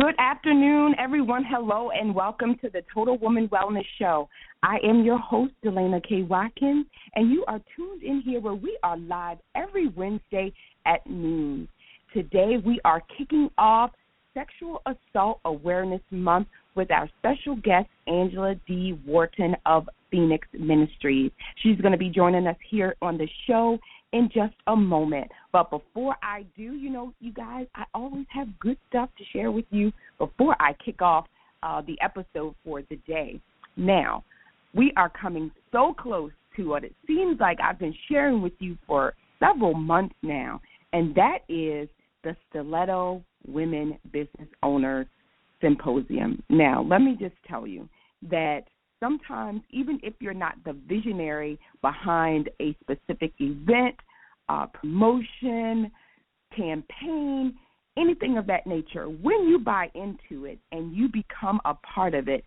Good afternoon, everyone. Hello, and welcome to the Total Woman Wellness Show. I am your host, Delayna K. Watkins, and you are tuned in here where we are live every Wednesday at noon. Today, we are kicking off Sexual Assault Awareness Month with our special guest, Angela D Wharton of Phynyx Ministries. She's going to be joining us here on the show in just a moment. But before I do, you guys, I always have good stuff to share with you before I kick off the episode for the day. Now, we are coming so close to what it seems like I've been sharing with you for several months now, and that is the Stiletto Women Business Owners Symposium. Now, let me just tell you that sometimes, even if you're not the visionary behind a specific event, promotion, campaign, anything of that nature, when you buy into it and you become a part of it,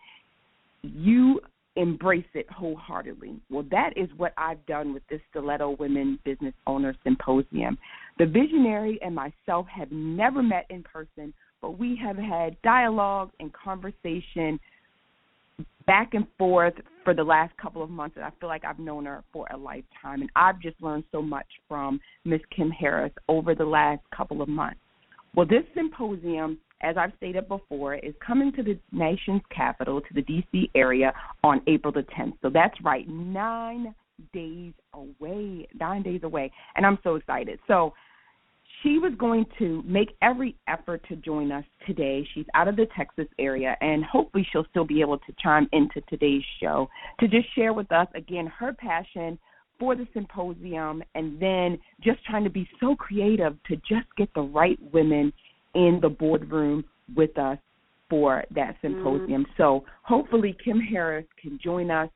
you embrace it wholeheartedly. Well, that is what I've done with this Stiletto Women Business Owner Symposium. The visionary and myself have never met in person, but we have had dialogue and conversation back and forth for the last couple of months, and I feel like I've known her for a lifetime. And I've just learned so much from Ms. Kim Harris over the last couple of months. Well, this symposium, as I've stated before, is coming to the nation's capital, to the D.C. area, on April the 10th. So that's right, 9 days away, and I'm so excited. So she was going to make every effort to join us today. She's out of the Texas area, and hopefully she'll still be able to chime into today's show to just share with us, again, her passion for the symposium, and then just trying to be so creative to just get the right women in the boardroom with us for that symposium. So hopefully Kim Harris can join us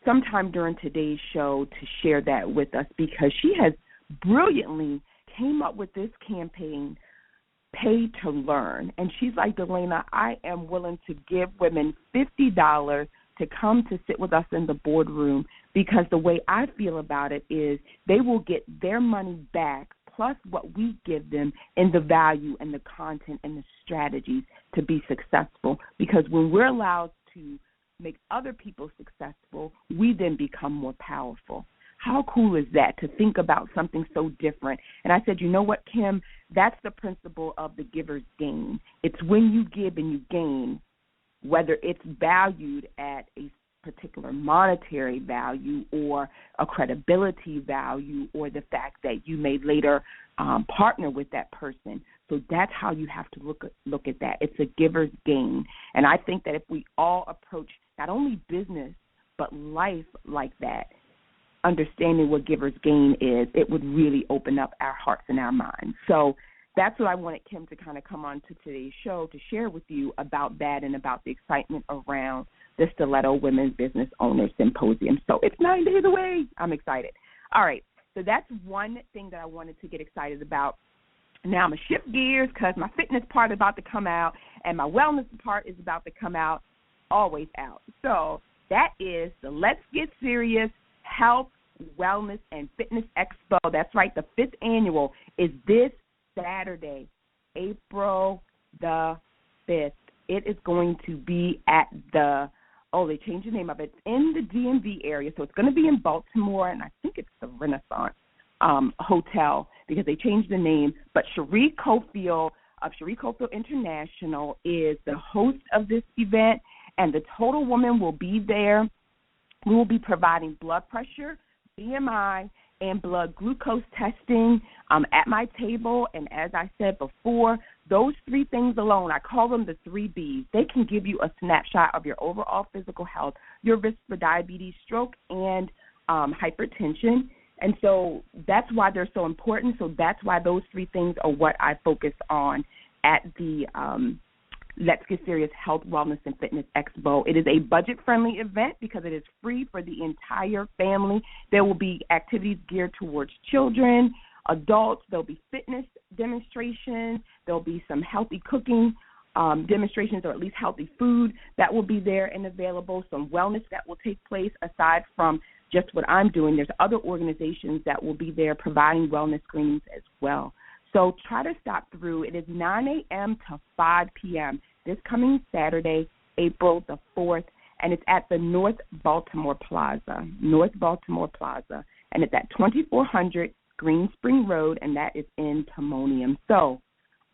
sometime during today's show to share that with us, because she has brilliantly came up with this campaign, Pay to Learn. And she's like, Delayna, I am willing to give women $50 to come to sit with us in the boardroom, because the way I feel about it is they will get their money back plus what we give them in the value and the content and the strategies to be successful. Because when we're allowed to make other people successful, we then become more powerful. How cool is that, to think about something so different? And I said, you know what, Kim, that's the principle of the giver's gain. It's when you give and you gain, whether it's valued at a particular monetary value or a credibility value, or the fact that you may later partner with that person. So that's how you have to look at that. It's a giver's gain. And I think that if we all approach not only business but life like that, understanding what giver's gain is, it would really open up our hearts and our minds. So that's what I wanted Kim to kind of come on to today's show to share with you about that and about the excitement around the Stiletto Women Business Owners Symposium. So it's 9 days away. I'm excited. All right, so that's one thing that I wanted to get excited about. Now I'm going to shift gears because my fitness part is about to come out and my wellness part is about to come out, always out. So that is the Let's Get Serious Health, Wellness, and Fitness Expo. That's right, the 5th annual is this Saturday, April the 5th. It is going to be at they changed the name of it. It's in the DMV area, so it's going to be in Baltimore, and I think it's the Renaissance Hotel, because they changed the name. But Cherie Cofield of Cherie Cofield International is the host of this event, and the Total Woman will be there. We will be providing blood pressure, BMI, and blood glucose testing at my table. And as I said before, those 3 things alone, I call them the 3 Bs. They can give you a snapshot of your overall physical health, your risk for diabetes, stroke, and hypertension. And so that's why they're so important. So that's why those 3 things are what I focus on at the Let's Get Serious Health, Wellness, and Fitness Expo. It is a budget-friendly event because it is free for the entire family. There will be activities geared towards children, adults. There will be fitness demonstrations. There will be some healthy cooking demonstrations, or at least healthy food that will be there and available, some wellness that will take place aside from just what I'm doing. There's other organizations that will be there providing wellness screenings as well. So try to stop through. It is 9 a.m. to 5 p.m. this coming Saturday, April the 4th, and it's at the North Baltimore Plaza, and it's at 2400 Green Spring Road, and that is in Timonium. So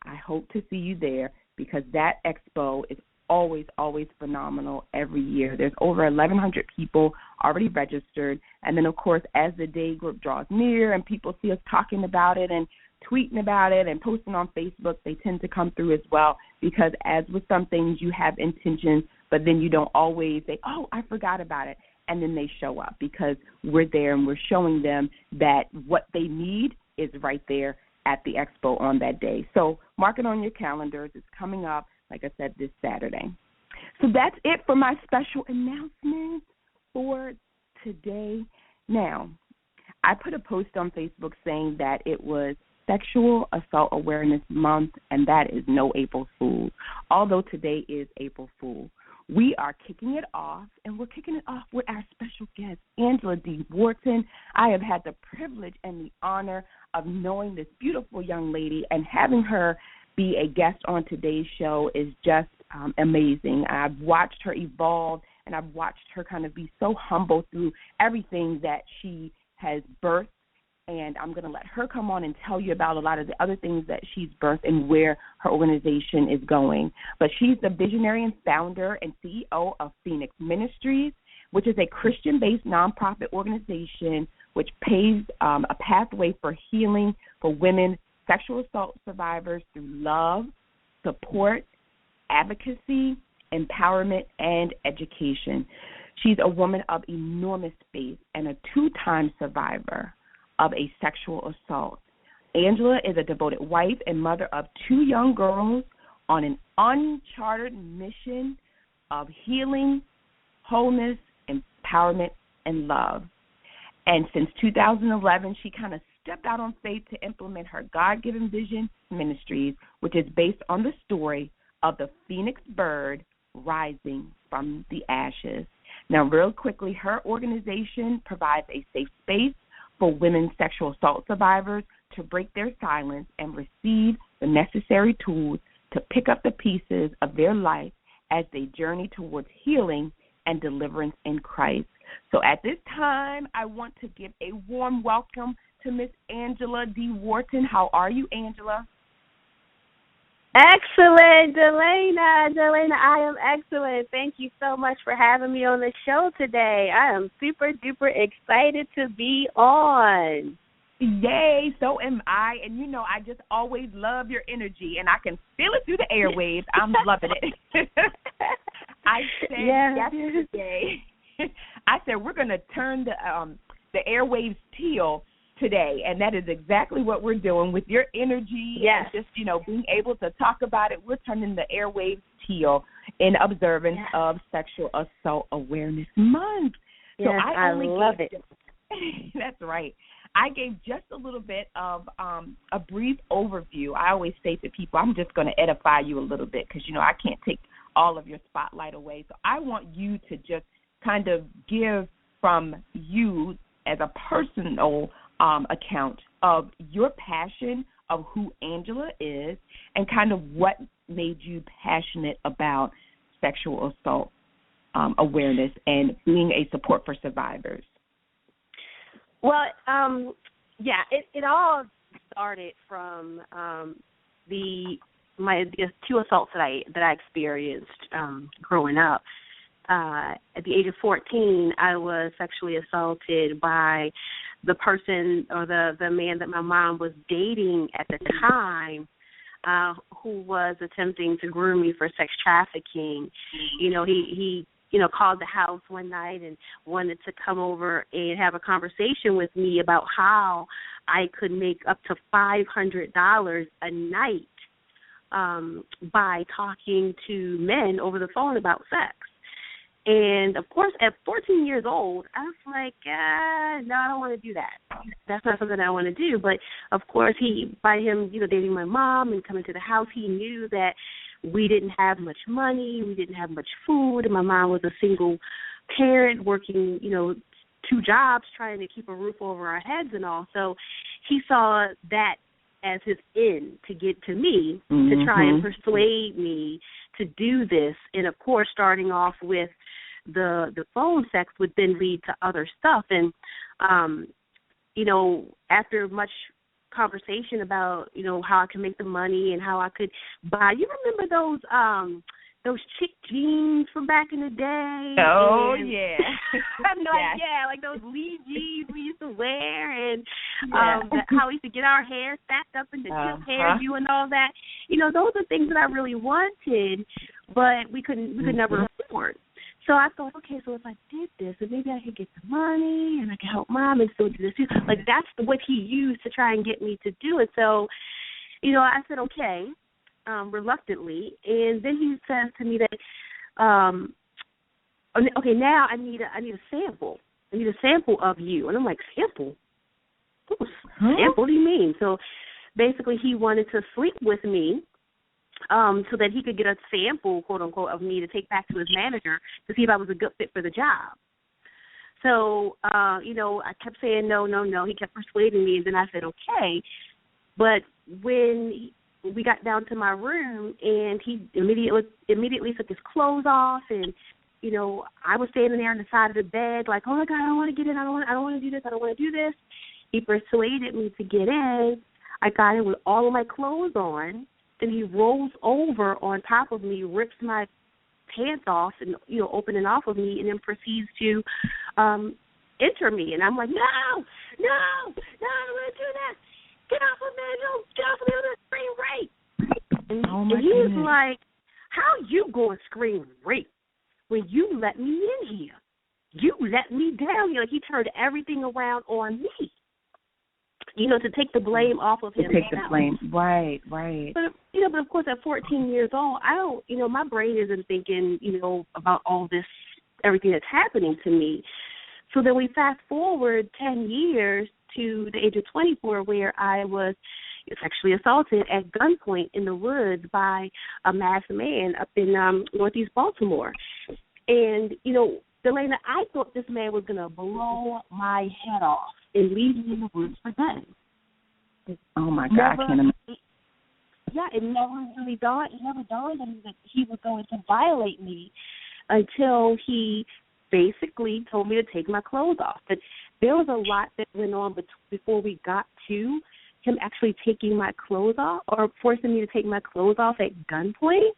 I hope to see you there because that expo is always, always phenomenal every year. There's over 1,100 people already registered, and then, of course, as the day group draws near and people see us talking about it and tweeting about it and posting on Facebook, they tend to come through as well because as with some things, you have intentions, but then you don't always say, oh, I forgot about it, and then they show up because we're there and we're showing them that what they need is right there at the expo on that day. So mark it on your calendars. It's coming up, like I said, this Saturday. So that's it for my special announcement for today. Now, I put a post on Facebook saying that it was Sexual Assault Awareness Month, and that is no April Fool. Although today is April Fool, we are kicking it off, and we're kicking it off with our special guest, Angela D Wharton. I have had the privilege and the honor of knowing this beautiful young lady, and having her be a guest on today's show is just amazing. I've watched her evolve, and I've watched her kind of be so humble through everything that she has birthed. And I'm going to let her come on and tell you about a lot of the other things that she's birthed and where her organization is going. But she's the visionary and founder and CEO of Phynyx Ministries, which is a Christian-based nonprofit organization which paves a pathway for healing for women sexual assault survivors through love, support, advocacy, empowerment, and education. She's a woman of enormous faith and a two-time survivor of a sexual assault. Angela is a devoted wife and mother of two young girls on an unchartered mission of healing, wholeness, empowerment, and love. And since 2011, she kind of stepped out on faith to implement her God-given vision, Ministries, which is based on the story of the Phoenix bird rising from the ashes. Now, real quickly, her organization provides a safe space for women sexual assault survivors to break their silence and receive the necessary tools to pick up the pieces of their life as they journey towards healing and deliverance in Christ. So at this time, I want to give a warm welcome to Miss Angela D Wharton. How are you, Angela? Excellent, Delayna, I am excellent. Thank you so much for having me on the show today. I am super duper excited to be on. Yay, so am I. And, you know, I just always love your energy, and I can feel it through the airwaves. I'm loving it. I said yesterday, I said we're going to turn the airwaves teal today, and that is exactly what we're doing with your energy. Yes. And just, you know, being able to talk about it. We're turning the airwaves teal in observance of Sexual Assault Awareness Month. Yes, so I love it. That's right. I gave just a little bit of a brief overview. I always say to people, I'm just going to edify you a little bit because, you know, I can't take all of your spotlight away. So I want you to just kind of give from you as a personal account of your passion of who Angela is and kind of what made you passionate about sexual assault awareness and being a support for survivors. Well, it all started from the two assaults that I experienced growing up. At the age of 14, I was sexually assaulted by the person or the man that my mom was dating at the time, who was attempting to groom me for sex trafficking. You know, he called the house one night and wanted to come over and have a conversation with me about how I could make up to $500 a night by talking to men over the phone about sex. And, of course, at 14 years old, I was like, no, I don't want to do that. That's not something I want to do. But, of course, by him, dating my mom and coming to the house, he knew that we didn't have much money, we didn't have much food, and my mom was a single parent working, 2 jobs trying to keep a roof over our heads and all. So he saw that as his end to get to me, to try and persuade me to do this. And, of course, starting off with the phone sex would then lead to other stuff. And, you know, after much conversation about, you know, how I can make the money and how I could buy, you remember those chick jeans from back in the day? Oh, yeah. Like those Lee jeans we used to wear, and how we used to get our hair stacked up in the tip hairdo and all that. You know, those are things that I really wanted, but we could never afford. So I thought, okay, so if I did this, then maybe I could get some money and I could help Mom and still do this too. Like, that's what he used to try and get me to do it. So, you know, I said, okay, reluctantly. And then he says to me that, okay, now I need a sample. I need a sample of you. And I'm like, sample? Sample? What do you mean? So basically he wanted to sleep with me, so that he could get a sample, quote unquote, of me to take back to his manager to see if I was a good fit for the job. So, you know, I kept saying no. He kept persuading me, and then I said okay. But when we got down to my room, and he immediately took his clothes off, and you know, I was standing there on the side of the bed, like, oh my God, I don't want to get in. I don't want to do this. I don't want to do this. He persuaded me to get in. I got in with all of my clothes on. Then he rolls over on top of me, rips my pants off, and you know, opening off of me, and then proceeds to enter me. And I'm like, no, I don't want to do that. Get off of me! No, get off of me! I'm gonna scream rape. And he's like, how you gonna scream rape when you let me in here? You let me down here. Like, he turned everything around on me. You know, to take the blame off of him. To take the blame, right. But, you know, but of course at 14 years old, I don't, you know, my brain isn't thinking, you know, about all this, everything that's happening to me. So then we fast forward 10 years to the age of 24, where I was sexually assaulted at gunpoint in the woods by a masked man up in northeast Baltimore. And, you know, Delayna, I thought this man was going to blow my head off and leave me in the woods for dead. Oh, my God, I can't imagine. Yeah, it never dawned on me that he was going to violate me until he basically told me to take my clothes off. But there was a lot that went on before we got to him actually taking my clothes off, or forcing me to take my clothes off at gunpoint.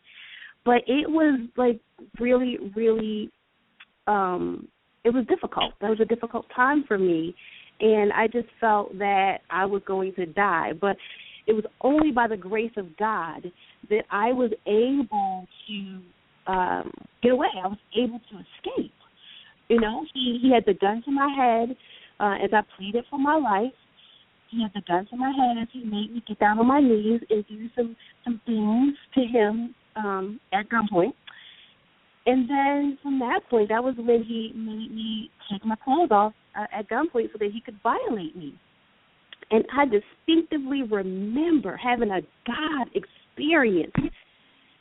But it was, like, really, really, it was difficult. That was a difficult time for me. And I just felt that I was going to die. But it was only by the grace of God that I was able to get away. I was able to escape. You know, he had the gun to my head as I pleaded for my life. He had the gun to my head as he made me get down on my knees and do some things to him at gunpoint. And then from that point, that was when he made me take my clothes off at gunpoint so that he could violate me. And I distinctively remember having a God experience,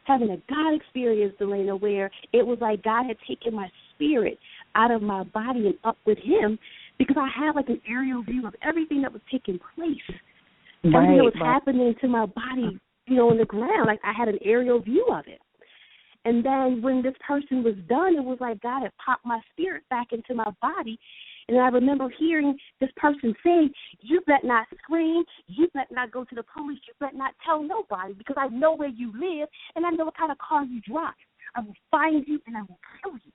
Delayna, where it was like God had taken my spirit out of my body and up with him, because I had like an aerial view of everything that was taking place. Everything that was happening to my body, you know, on the ground. Like, I had an aerial view of it. And then when this person was done, it was like God had popped my spirit back into my body. And I remember hearing this person say, you better not scream, you better not go to the police, you better not tell nobody, because I know where you live and I know what kind of car you drive. I will find you and I will kill you.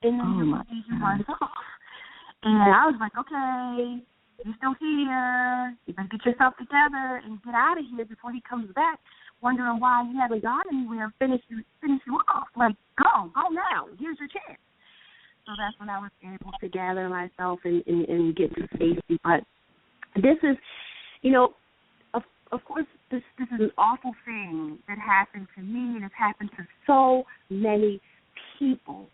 And then he runs off. And I was like, okay, you're still here. You better get yourself together and get out of here before he comes back, wondering why you haven't gone anywhere, finish you off. Like, go now. Here's your chance. So that's when I was able to gather myself and get to safety. But this is, you know, of course, this is an awful thing that happened to me, and it's happened to so many people.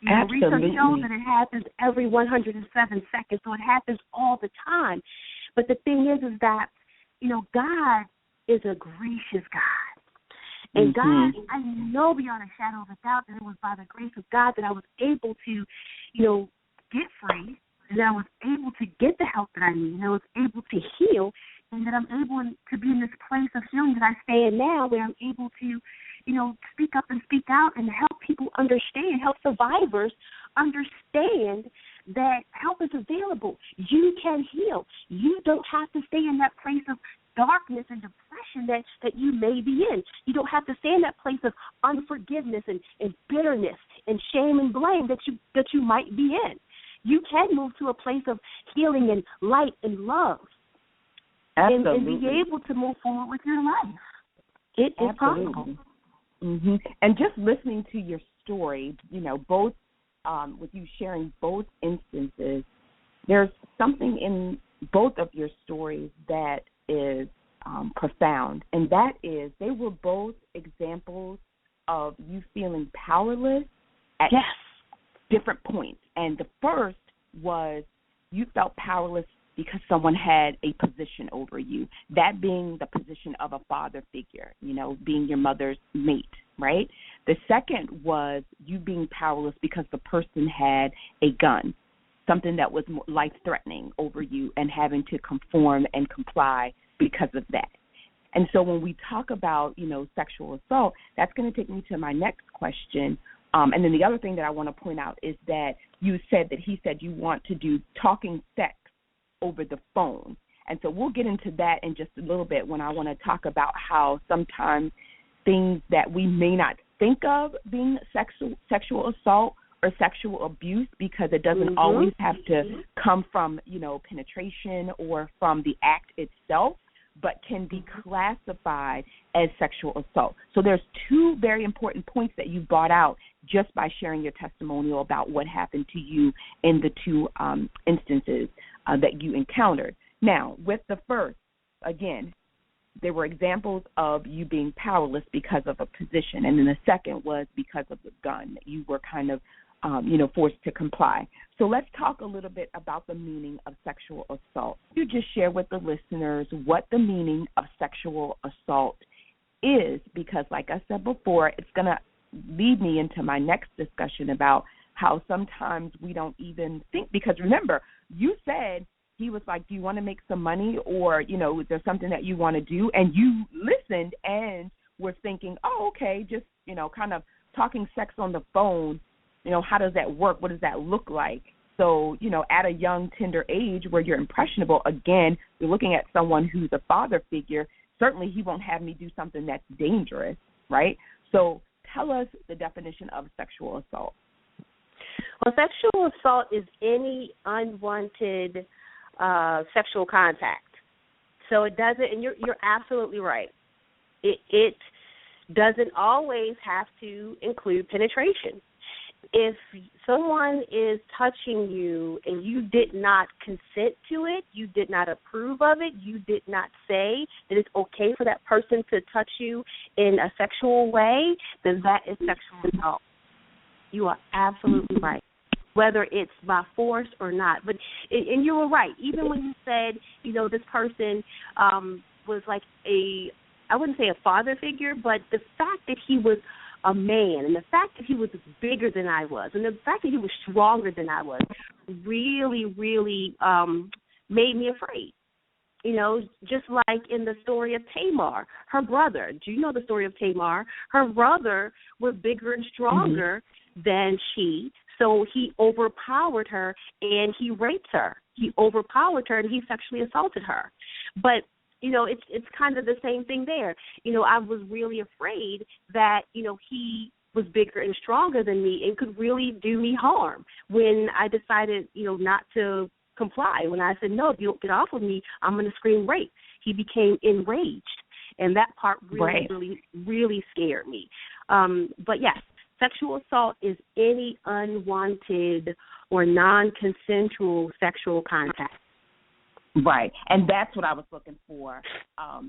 You know, research shows that it happens every 107 seconds, so it happens all the time. But the thing is that, you know, God is a gracious God. And God, I know beyond a shadow of a doubt that it was by the grace of God that I was able to, you know, get free and that I was able to get the help that I need, and I was able to heal, and that I'm able to be in this place of healing that I stand now, where I'm able to, speak up and speak out and help people understand, help survivors understand that help is available. You can heal. You don't have to stay in that place of darkness and depression that you may be in. You don't have to stay in that place of unforgiveness and bitterness and shame and blame that you might be in. You can move to a place of healing and light and love. Absolutely. And be able to move forward with your life. It is possible. Mm-hmm. And just listening to your story, both with you sharing both instances, there's something in both of your stories that is profound, and that is they were both examples of you feeling powerless at different points. And the first was you felt powerless because someone had a position over you, that being the position of a father figure, being your mother's mate, right? The second was you being powerless because the person had a gun, something that was life-threatening over you, and having to conform and comply because of that. And so when we talk about, sexual assault, that's going to take me to my next question. And then the other thing that I want to point out is that he said you want to do talking sex over the phone. And so we'll get into that in just a little bit when I want to talk about how sometimes things that we may not think of being sexual assault or sexual abuse, because it doesn't always have to come from, penetration or from the act itself, but can be classified as sexual assault. So there's two very important points that you brought out just by sharing your testimonial about what happened to you in the two instances that you encountered. Now, with the first, again, there were examples of you being powerless because of a position, and then the second was because of the gun, that you were kind of, forced to comply. So let's talk a little bit about the meaning of sexual assault. You just share with the listeners what the meaning of sexual assault is, because like I said before, it's going to lead me into my next discussion about how sometimes we don't even think, because remember, you said he was like, do you want to make some money, or, is there something that you want to do? And you listened and were thinking, oh, okay, just, kind of talking sex on the phone, how does that work? What does that look like? So, at a young, tender age where you're impressionable, again, you're looking at someone who's a father figure. Certainly he won't have me do something that's dangerous, right? So tell us the definition of sexual assault. Well, sexual assault is any unwanted sexual contact. So it doesn't, and you're absolutely right. It doesn't always have to include penetration. If someone is touching you and you did not consent to it, you did not approve of it, you did not say that it's okay for that person to touch you in a sexual way, then that is sexual assault. You are absolutely right, whether it's by force or not. But and you were right. Even when you said, this person was like I wouldn't say a father figure, but the fact that he was a man, and the fact that he was bigger than I was, and the fact that he was stronger than I was, really, really made me afraid. Just like in the story of Tamar, her brother. Do you know the story of Tamar? Her brother was bigger and stronger than she, so he overpowered her and he raped her. He overpowered her and he sexually assaulted her. But it's kind of the same thing there. I was really afraid that, he was bigger and stronger than me and could really do me harm when I decided, not to comply. When I said, no, if you don't get off of me, I'm going to scream rape. He became enraged. And that part really, really scared me. But yes, sexual assault is any unwanted or non-consensual sexual contact. Right, and that's what I was looking for.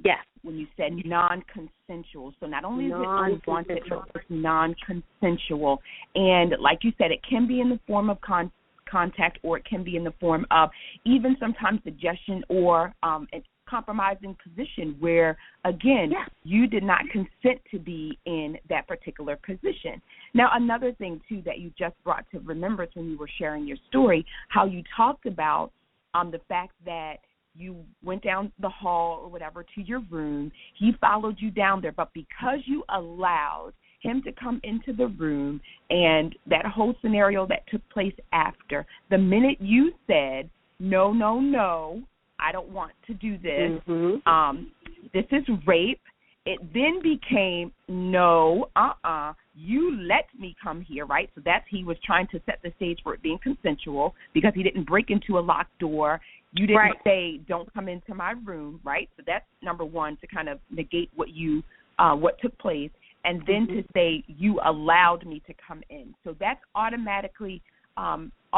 Yes. When you said non-consensual, so not only is it unwanted, but it's non-consensual, and like you said, it can be in the form of contact, or it can be in the form of even sometimes suggestion or compromising position where, again, you did not consent to be in that particular position. Now, another thing, too, that you just brought to remembrance when you were sharing your story, how you talked about the fact that you went down the hall or whatever to your room. He followed you down there, but because you allowed him to come into the room and that whole scenario that took place after, the minute you said, no, no, no, I don't want to do this, this is rape, it then became, no, you let me come here, right? So he was trying to set the stage for it being consensual because he didn't break into a locked door. You didn't say, don't come into my room, right? So that's number one, to kind of negate what took place, and then to say you allowed me to come in. So that's automatically,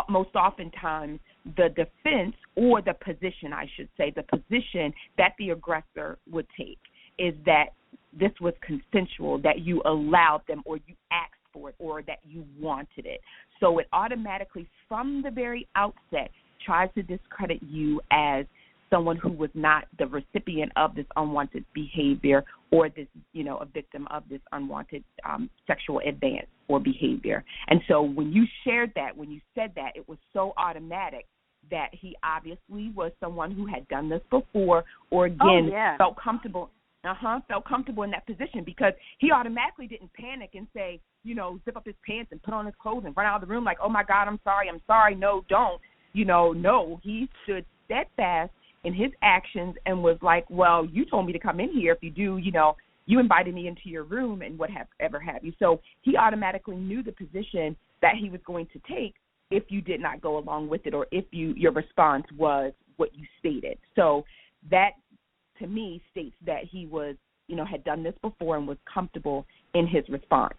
most oftentimes, the defense or the position, I should say, the position that the aggressor would take is that this was consensual, that you allowed them or you asked for it or that you wanted it. So it automatically, from the very outset, tries to discredit you as someone who was not the recipient of this unwanted behavior or this, a victim of this unwanted sexual advance or behavior. And so when you shared that, when you said that, it was so automatic that he obviously was someone who had done this before or, again, felt comfortable in that position, because he automatically didn't panic and say, zip up his pants and put on his clothes and run out of the room like, oh, my God, I'm sorry, no, don't. No, he stood steadfast in his actions and was like, well, you told me to come in here. If you do, you invited me into your room and whatever have you. So he automatically knew the position that he was going to take if you did not go along with it or if your response was what you stated. So that, to me, states that he was, had done this before and was comfortable in his response.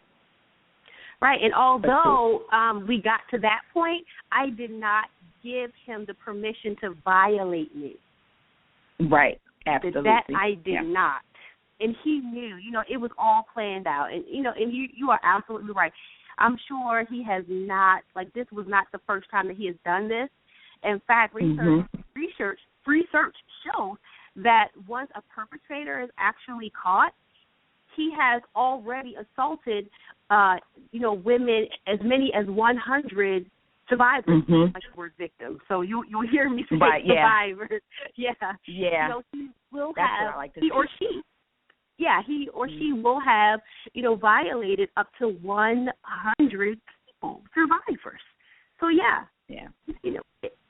Right, and although we got to that point, I did not give him the permission to violate me. Right, absolutely. That I did not. And he knew, it was all planned out. And, and you are absolutely right. I'm sure he has not, this was not the first time that he has done this. In fact, research shows that once a perpetrator is actually caught, he has already assaulted, women, as many as 100 survivors, like the word victim. So you'll hear me say survivors. Yeah. He will have, he or she will have, violated up to 100 people, survivors. So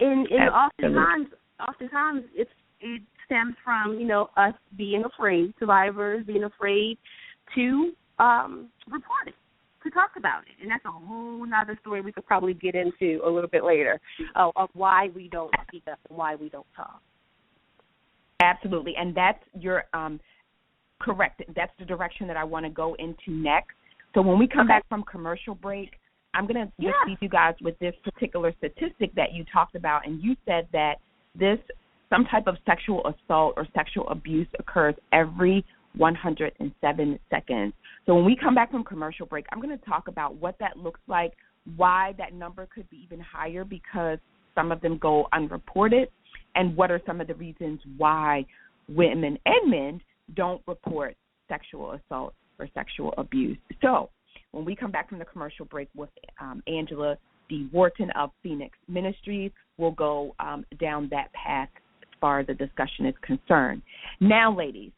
and oftentimes it stems from, us being afraid, survivors being afraid to report it, to talk about it. And that's a whole other story we could probably get into a little bit later of why we don't speak up and why we don't talk. Absolutely. And that's your correct. That's the direction that I want to go into next. So when we come back from commercial break, I'm going to just leave you guys with this particular statistic that you talked about. And you said that some type of sexual assault or sexual abuse occurs every 107 seconds. So when we come back from commercial break, I'm going to talk about what that looks like, why that number could be even higher because some of them go unreported, and what are some of the reasons why women and men don't report sexual assault or sexual abuse. So when we come back from the commercial break with Angela D Wharton of Phynyx Ministries, we'll go down that path as far as the discussion is concerned. Now, ladies,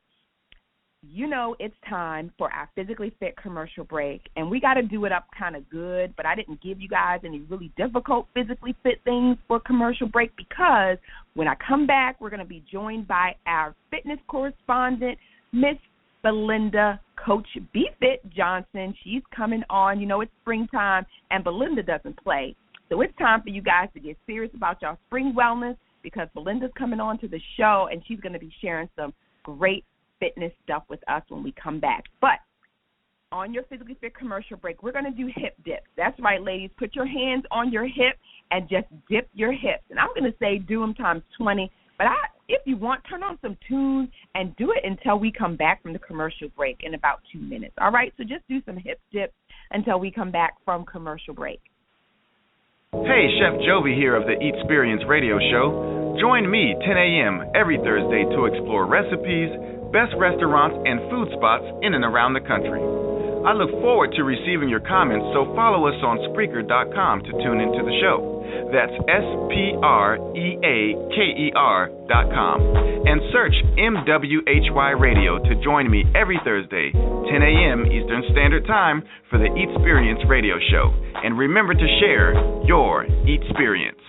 it's time for our Physically Fit commercial break, and we got to do it up kind of good, but I didn't give you guys any really difficult physically fit things for commercial break because when I come back, we're going to be joined by our fitness correspondent, Miss Belinda Coach B-Fit Johnson. She's coming on. It's springtime, and Belinda doesn't play. So it's time for you guys to get serious about y'all spring wellness because Belinda's coming on to the show, and she's going to be sharing some great fitness stuff with us when we come back. But on your Physically Fit commercial break, we're going to do hip dips. That's right, ladies. Put your hands on your hip and just dip your hips. And I'm going to say do them times 20. But if you want, turn on some tunes and do it until we come back from the commercial break in about 2 minutes. All right? So just do some hip dips until we come back from commercial break. Hey, Chef Jovi here of the Eatsperience Radio Show. Join me 10 a.m. every Thursday to explore recipes, best restaurants, and food spots in and around the country. I look forward to receiving your comments, so follow us on Spreaker.com to tune into the show. That's SPREAKER.com. And search MWHY Radio to join me every Thursday, 10 a.m. Eastern Standard Time for the Eatsperience Radio Show. And remember to share your Eatsperience.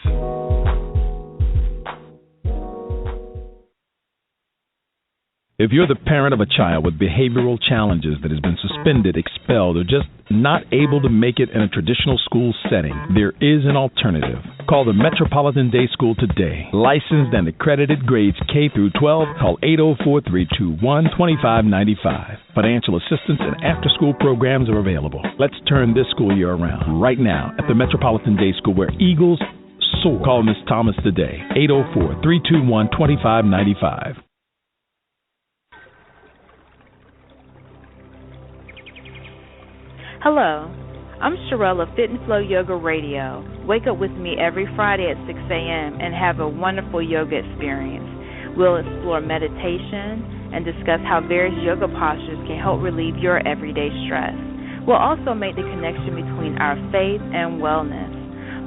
If you're the parent of a child with behavioral challenges that has been suspended, expelled, or just not able to make it in a traditional school setting, there is an alternative. Call the Metropolitan Day School today. Licensed and accredited grades K through 12. Call 804-321-2595. Financial assistance and after-school programs are available. Let's turn this school year around right now at the Metropolitan Day School, where Eagles soar. Call Ms. Thomas today. 804-321-2595. Hello, I'm Sherelle of Fit and Flow Yoga Radio. Wake up with me every Friday at 6 a.m. and have a wonderful yoga experience. We'll explore meditation and discuss how various yoga postures can help relieve your everyday stress. We'll also make the connection between our faith and wellness.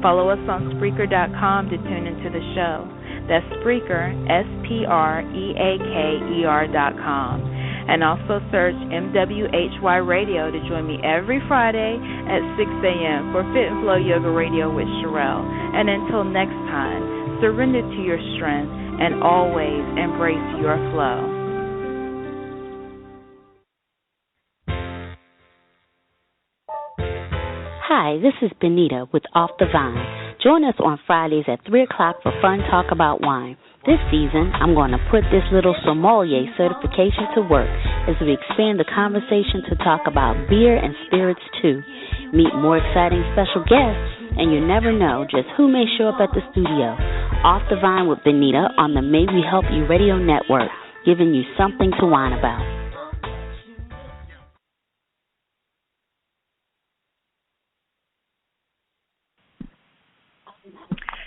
Follow us on Spreaker.com to tune into the show. That's Spreaker, SPREAKER.com. And also search MWHY Radio to join me every Friday at 6 a.m. for Fit and Flow Yoga Radio with Sherelle. And until next time, surrender to your strength and always embrace your flow. Hi, this is Benita with Off the Vine. Join us on Fridays at 3 o'clock for Fun Talk About Wine. This season, I'm going to put this little sommelier certification to work as we expand the conversation to talk about beer and spirits too. Meet more exciting special guests, and you never know just who may show up at the studio. Off the Vine with Benita on the May We Help You Radio Network, giving you something to whine about.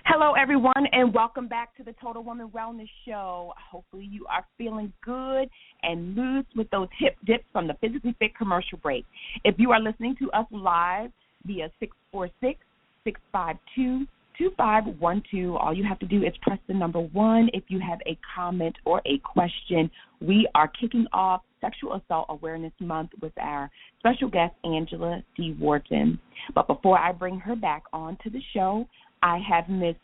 Hello, everyone, and welcome back to the Total Woman Wellness Show. Hopefully you are feeling good and loose with those hip dips from the Physically Fit commercial break. If you are listening to us live via 646-652-2512, all you have to do is press the number 1 if you have a comment or a question. We are kicking off Sexual Assault Awareness Month with our special guest, Angela D Wharton. But before I bring her back on to the show, I have Miss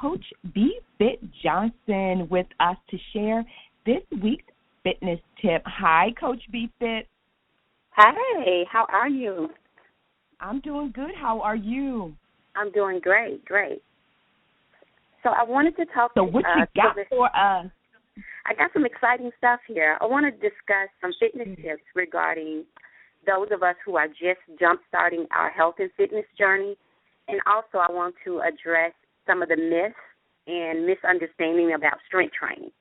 Coach B. Fit Johnson with us to share this week's fitness tip. Hi, Coach B. Fit. Hey, how are you? I'm doing good. How are you? I'm doing great. So I wanted to talk So what you got for us? I got some exciting stuff here. I want to discuss some fitness tips regarding those of us who are just jump-starting our health and fitness journey. And also I want to address some of the myths and misunderstanding about strength training.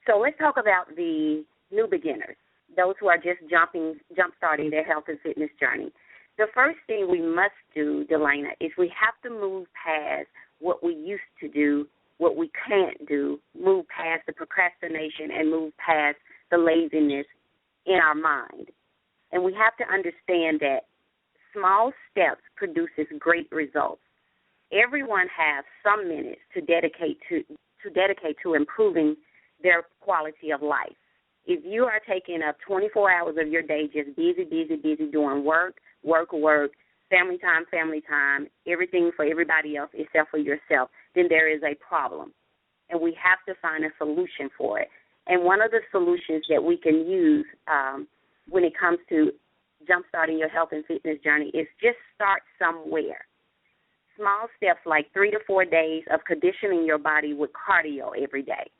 So let's talk about the new beginners, those who are just jump-starting their health and fitness journey. The first thing we must do, Delayna, is we have to move past what we used to do, what we can't do, move past the procrastination and move past the laziness in our mind. And we have to understand that small steps produces great results. Everyone has some minutes to dedicate to improving their quality of life. If you are taking up 24 hours of your day just busy doing work, family time, everything for everybody else except for yourself, then there is a problem. And we have to find a solution for it. And one of the solutions that we can use when it comes to jumpstarting your health and fitness journey is just start somewhere. Small steps like 3 to 4 days of conditioning your body with cardio every day,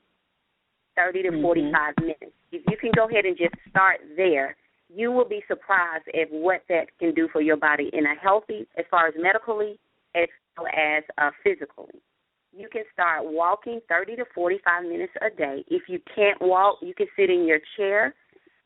30 to 45 minutes. If you can go ahead and just start there, you will be surprised at what that can do for your body in a healthy, as far as medically, as well as physically. You can start walking 30 to 45 minutes a day. If you can't walk, you can sit in your chair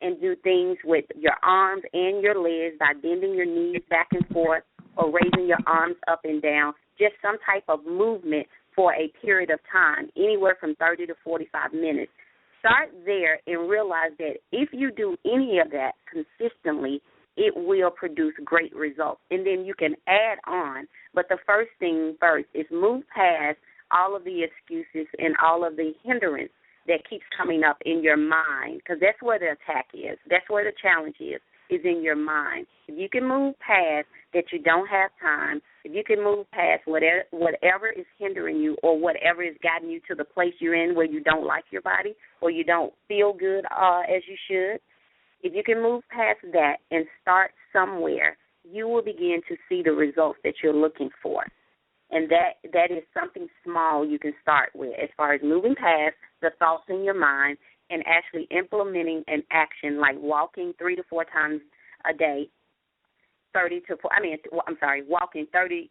and do things with your arms and your legs by bending your knees back and forth or raising your arms up and down. just some type of movement for a period of time, anywhere from 30 to 45 minutes. Start there and realize that if you do any of that consistently, it will produce great results. And then you can add on. But the first thing first is move past all of the excuses and all of the hindrance that keeps coming up in your mind, because that's where the attack is. That's where the challenge is in your mind. If you can move past that you don't have time, if you can move past whatever is hindering you or whatever is guiding you to the place you're in where you don't like your body or you don't feel good as you should, if you can move past that and start somewhere, you will begin to see the results that you're looking for. And that is something small you can start with as far as moving past the thoughts in your mind and actually implementing an action like walking 3 to 4 times a day, walking 30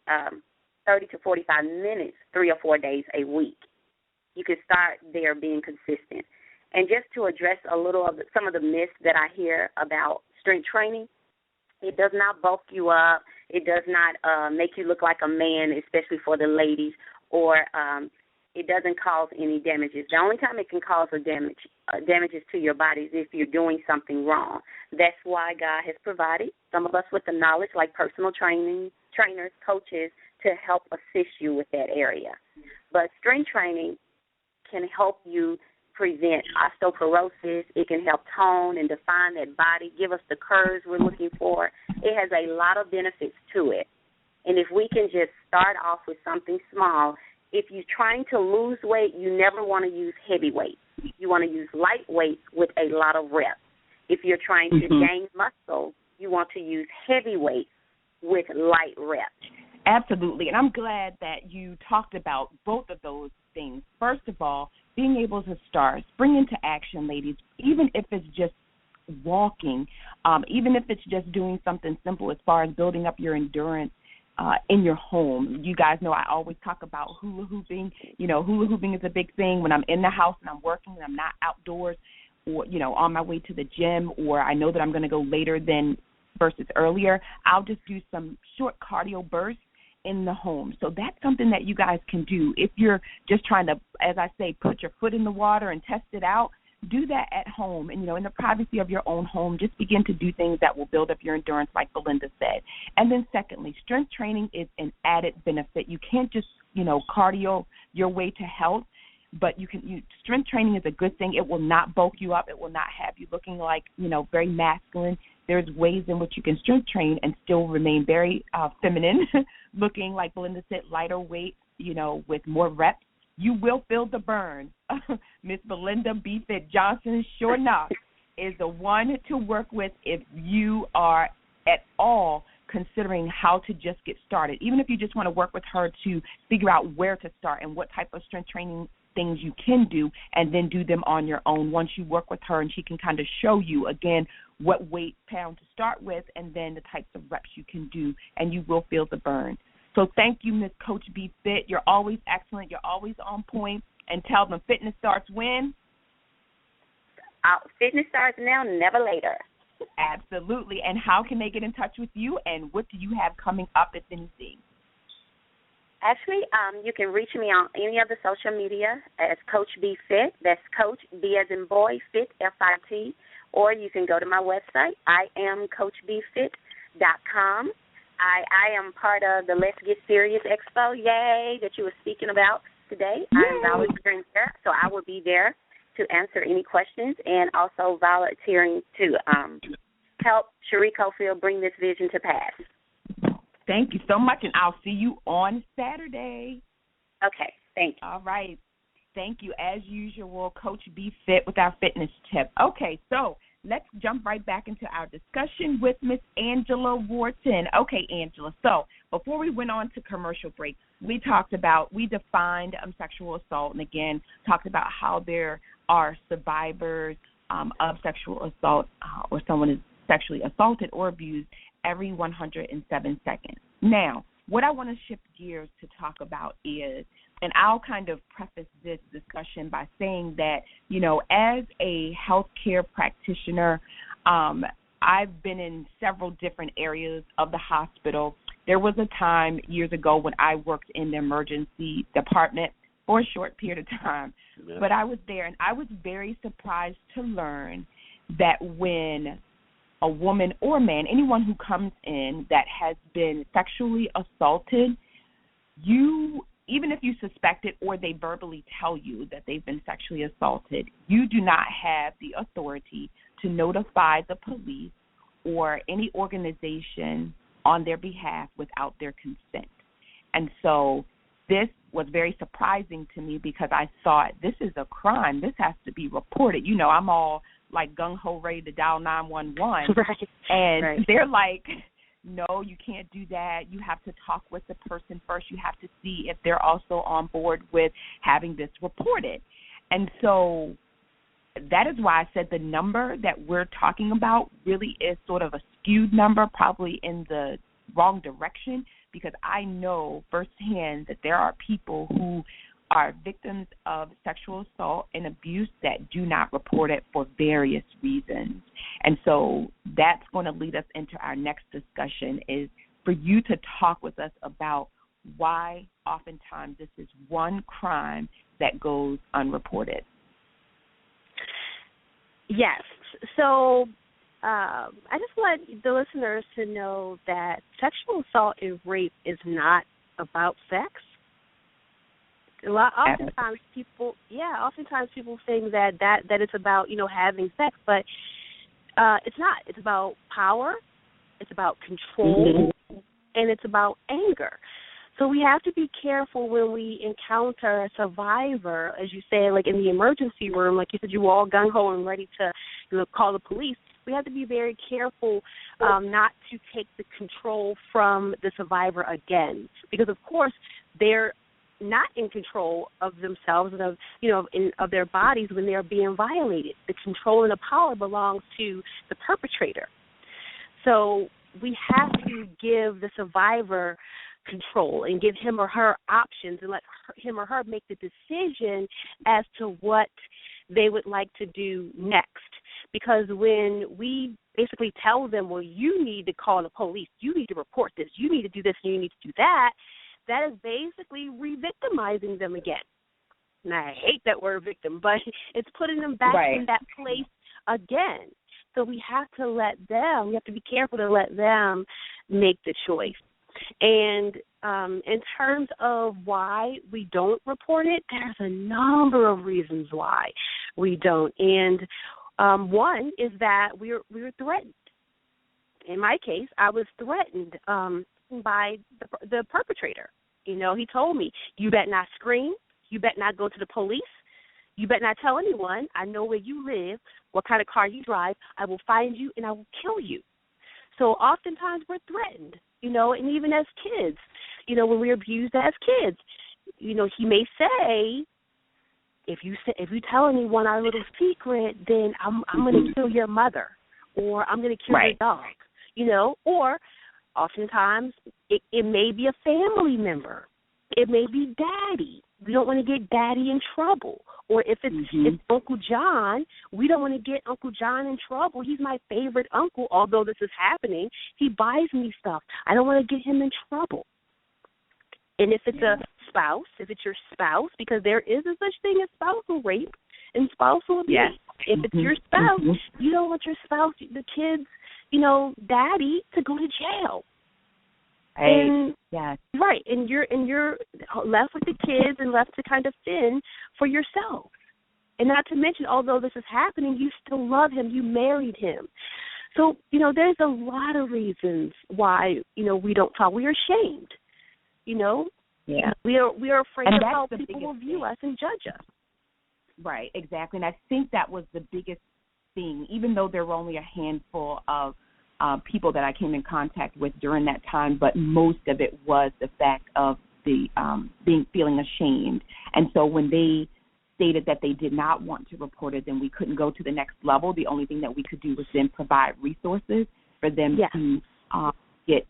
to 45 minutes 3 or 4 days a week. You can start there being consistent. And just to address a little of some of the myths that I hear about strength training, it does not bulk you up. It does not make you look like a man, especially for the ladies, or it doesn't cause any damages. The only time it can cause damages to your body is if you're doing something wrong. That's why God has provided some of us with the knowledge, like personal trainers, coaches, to help assist you with that area. But strength training can help you prevent osteoporosis. It can help tone and define that body, give us the curves we're looking for. It has a lot of benefits to it. And if we can just start off with something small, if you're trying to lose weight, you never want to use heavy weights. You want to use light weights with a lot of reps. If you're trying to gain muscle, you want to use heavy weights with light reps. Absolutely, and I'm glad that you talked about both of those things. First of all, being able to start, spring into action, ladies, even if it's just walking, even if it's just doing something simple as far as building up your endurance in your home. You guys know I always talk about hula hooping. Hula hooping is a big thing when I'm in the house and I'm working and I'm not outdoors or, on my way to the gym, or I know that I'm going to go later than versus earlier. I'll just do some short cardio bursts in the home. So that's something that you guys can do. If you're just trying to, as I say, put your foot in the water and test it out, do that at home. And, in the privacy of your own home, just begin to do things that will build up your endurance, like Belinda said. And then secondly, strength training is an added benefit. You can't just, cardio your way to health, but strength training is a good thing. It will not bulk you up. It will not have you looking like, very masculine. There's ways in which you can strength train and still remain very feminine, looking, like Belinda said, lighter weight, with more reps. You will feel the burn. Miss Belinda B. Fit Johnson, sure enough, is the one to work with if you are at all considering how to just get started. Even if you just want to work with her to figure out where to start and what type of strength training things you can do, and then do them on your own once you work with her, and she can kind of show you, again, what weight pound to start with and then the types of reps you can do, and you will feel the burn. So thank you, Miss Coach B. Fit. You're always excellent. You're always on point. And tell them fitness starts when? Fitness starts now, never later. Absolutely. And how can they get in touch with you, and what do you have coming up, if anything? Actually, you can reach me on any of the social media as Coach B. Fit. That's Coach B as in boy, Fit, F-I-T. Or you can go to my website, IamCoachBFit.com. I am part of the Let's Get Serious Expo, yay, that you were speaking about today. I'm volunteering there, so I will be there to answer any questions, and also volunteering to help Cherie Cofield bring this vision to pass. Thank you so much, and I'll see you on Saturday. Okay, thank you. All right. Thank you, as usual, Coach B. Fit with our fitness tip. Okay, so let's jump right back into our discussion with Miss Angela Wharton. Okay, Angela, so before we went on to commercial break, we defined sexual assault, and again, talked about how there are survivors of sexual assault or someone is sexually assaulted or abused every 107 seconds. Now, what I want to shift gears to talk about is, and I'll kind of preface this discussion by saying that, as a healthcare practitioner, I've been in several different areas of the hospital. There was a time years ago when I worked in the emergency department for a short period of time, but I was there, and I was very surprised to learn that when a woman or man, anyone who comes in that has been sexually assaulted, even if you suspect it or they verbally tell you that they've been sexually assaulted, you do not have the authority to notify the police or any organization on their behalf without their consent. And so this was very surprising to me because I thought, this is a crime. This has to be reported. You know, I'm all like gung-ho ready to dial 911. Right. And they're like, no, you can't do that. You have to talk with the person first. You have to see if they're also on board with having this reported. And so that is why I said the number that we're talking about really is sort of a skewed number, probably in the wrong direction, because I know firsthand that there are people who are victims of sexual assault and abuse that do not report it for various reasons. And so that's going to lead us into our next discussion, is for you to talk with us about why oftentimes this is one crime that goes unreported. Yes. So I just want the listeners to know that sexual assault and rape is not about sex. Oftentimes people think that it's about, having sex, but it's not. It's about power, it's about control, and it's about anger. So we have to be careful when we encounter a survivor, as you say, like in the emergency room, like you said, you were all gung-ho and ready to call the police. We have to be very careful not to take the control from the survivor again, because, of course, they're not in control of themselves and of their bodies when they are being violated. The control and the power belongs to the perpetrator. So we have to give the survivor control and give him or her options and let him or her make the decision as to what they would like to do next. Because when we basically tell them, well, you need to call the police, you need to report this, you need to do this, and you need to do that, that is basically re-victimizing them again. And I hate that word victim, but it's putting them back in that place again. So we have to be careful to let them make the choice. And in terms of why we don't report it, there's a number of reasons why we don't. And one is that we were threatened. In my case, I was threatened by the perpetrator. He told me, you better not scream, you better not go to the police, you better not tell anyone, I know where you live, what kind of car you drive, I will find you and I will kill you. So oftentimes we're threatened, and even as kids, when we're abused as kids, he may say, if you tell anyone our little secret, then I'm going to kill your mother, or I'm going to kill your dog, or oftentimes it may be a family member. It may be daddy. We don't want to get daddy in trouble. Or if it's Uncle John, we don't want to get Uncle John in trouble. He's my favorite uncle, although this is happening. He buys me stuff. I don't want to get him in trouble. And if it's a spouse, if it's your spouse, because there is a such thing as spousal rape and spousal abuse. Yes. If it's your spouse, you don't want your spouse, the kids, daddy to go to jail. And, right, and you're left with the kids and left to kind of fend for yourself. And not to mention, although this is happening, you still love him. You married him. So, there's a lot of reasons why, we don't talk. We are ashamed, Yeah. We are afraid of how people will view us and judge us. Right, exactly. And I think that was the biggest thing, even though there were only a handful of people that I came in contact with during that time, but most of it was the fact of the feeling ashamed. And so when they stated that they did not want to report it, then we couldn't go to the next level. The only thing that we could do was then provide resources for them to get,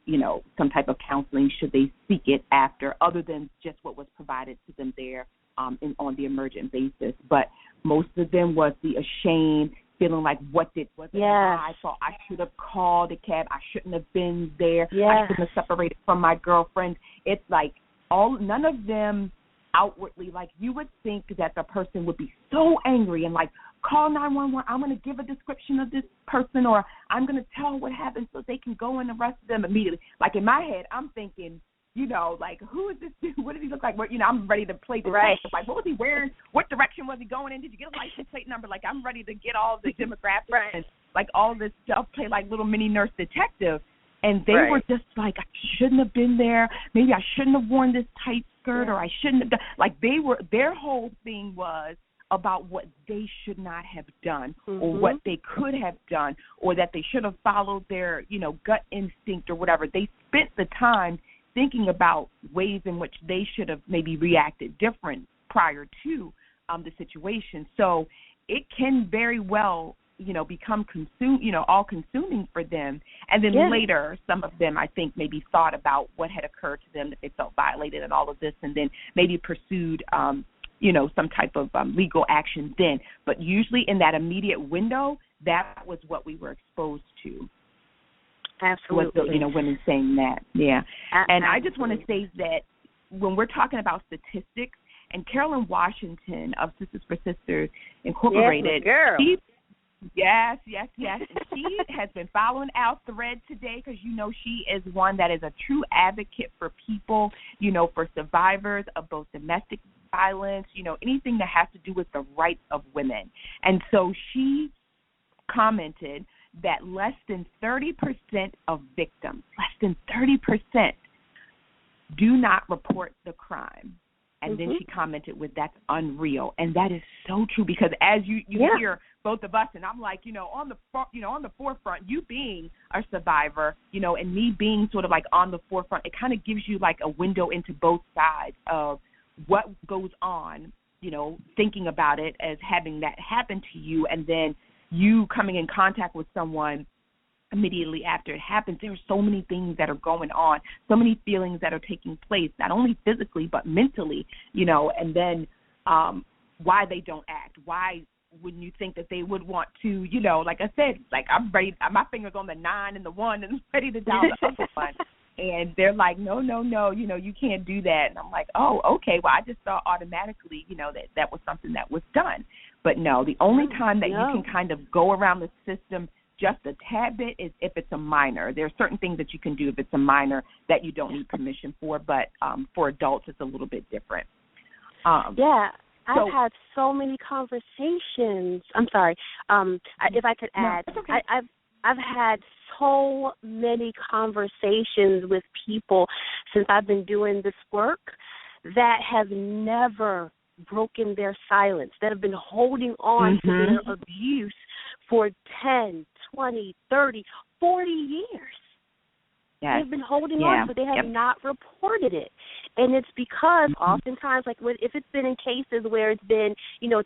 some type of counseling should they seek it after, other than just what was provided to them there on the emergent basis. But most of them was the ashamed, feeling like what I thought I should have called a cab. I shouldn't have been there. I shouldn't have separated from my girlfriend. It's like none of them outwardly, like you would think that the person would be so angry and like, call 911, I'm going to give a description of this person, or I'm going to tell what happened so they can go and arrest them immediately. Like in my head, I'm thinking, like, who is this dude? What does he look like? I'm ready to play the right. Like, what was he wearing? What direction was he going in? Did you get a license plate number? Like, I'm ready to get all the demographics right. and, like, all this stuff, play like little mini nurse detective. And they were just like, I shouldn't have been there. Maybe I shouldn't have worn this tight skirt, or I shouldn't have done. Like, their whole thing was about what they should not have done, or what they could have done, or that they should have followed their, gut instinct or whatever. They spent the time thinking about ways in which they should have maybe reacted different prior to the situation. So it can very well, become all-consuming for them. And then later, some of them, I think, maybe thought about what had occurred to them, that they felt violated and all of this, and then maybe pursued some type of legal action then. But usually in that immediate window, that was what we were exposed to. Absolutely. Was women saying that. Yeah. And Absolutely. I just want to say that when we're talking about statistics, and Carolyn Washington of Sisters for Sisters Incorporated, Yes. And she has been following our thread today because, she is one that is a true advocate for people, for survivors of both domestic violence, anything that has to do with the rights of women. And so she commented that less than 30% of victims, less than 30%, do not report the crime. And then she commented with, that's unreal. And that is so true, because as you hear both of us, and I'm like, on the forefront, you being a survivor, and me being sort of like on the forefront, it kind of gives you like a window into both sides of what goes on, thinking about it as having that happen to you, and then you coming in contact with someone immediately after it happens. There are so many things that are going on, so many feelings that are taking place, not only physically but mentally, and then why they don't act. Why wouldn't you think that they would want to, like I said, like I'm ready, my finger's on the 9 and the 1 and ready to dial the other one. And they're like, no, you can't do that. And I'm like, oh, okay, well, I just thought automatically, that was something that was done. But no, the only time that you can kind of go around the system just a tad bit is if it's a minor. There are certain things that you can do if it's a minor that you don't need permission for, but for adults it's a little bit different. I've had so many conversations. I'm sorry, if I could add, no, okay. I've had so many conversations with people since I've been doing this work that have never broken their silence, that have been holding on to their abuse for 10, 20, 30, 40 years. Yes. They've been holding on, but they have not reported it. And it's because oftentimes, like if it's been in cases where it's been,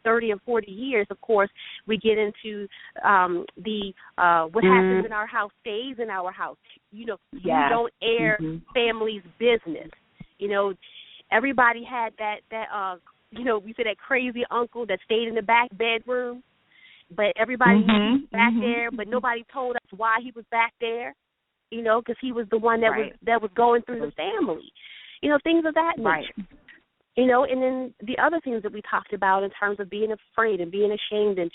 30 and 40 years, of course, we get into what happens in our house stays in our house. You don't air family's business. Everybody had that we say that crazy uncle that stayed in the back bedroom, but everybody knew he was back there, but nobody told us why he was back there, because he was the one that was going through the family, things of that nature. And then the other things that we talked about in terms of being afraid and being ashamed and,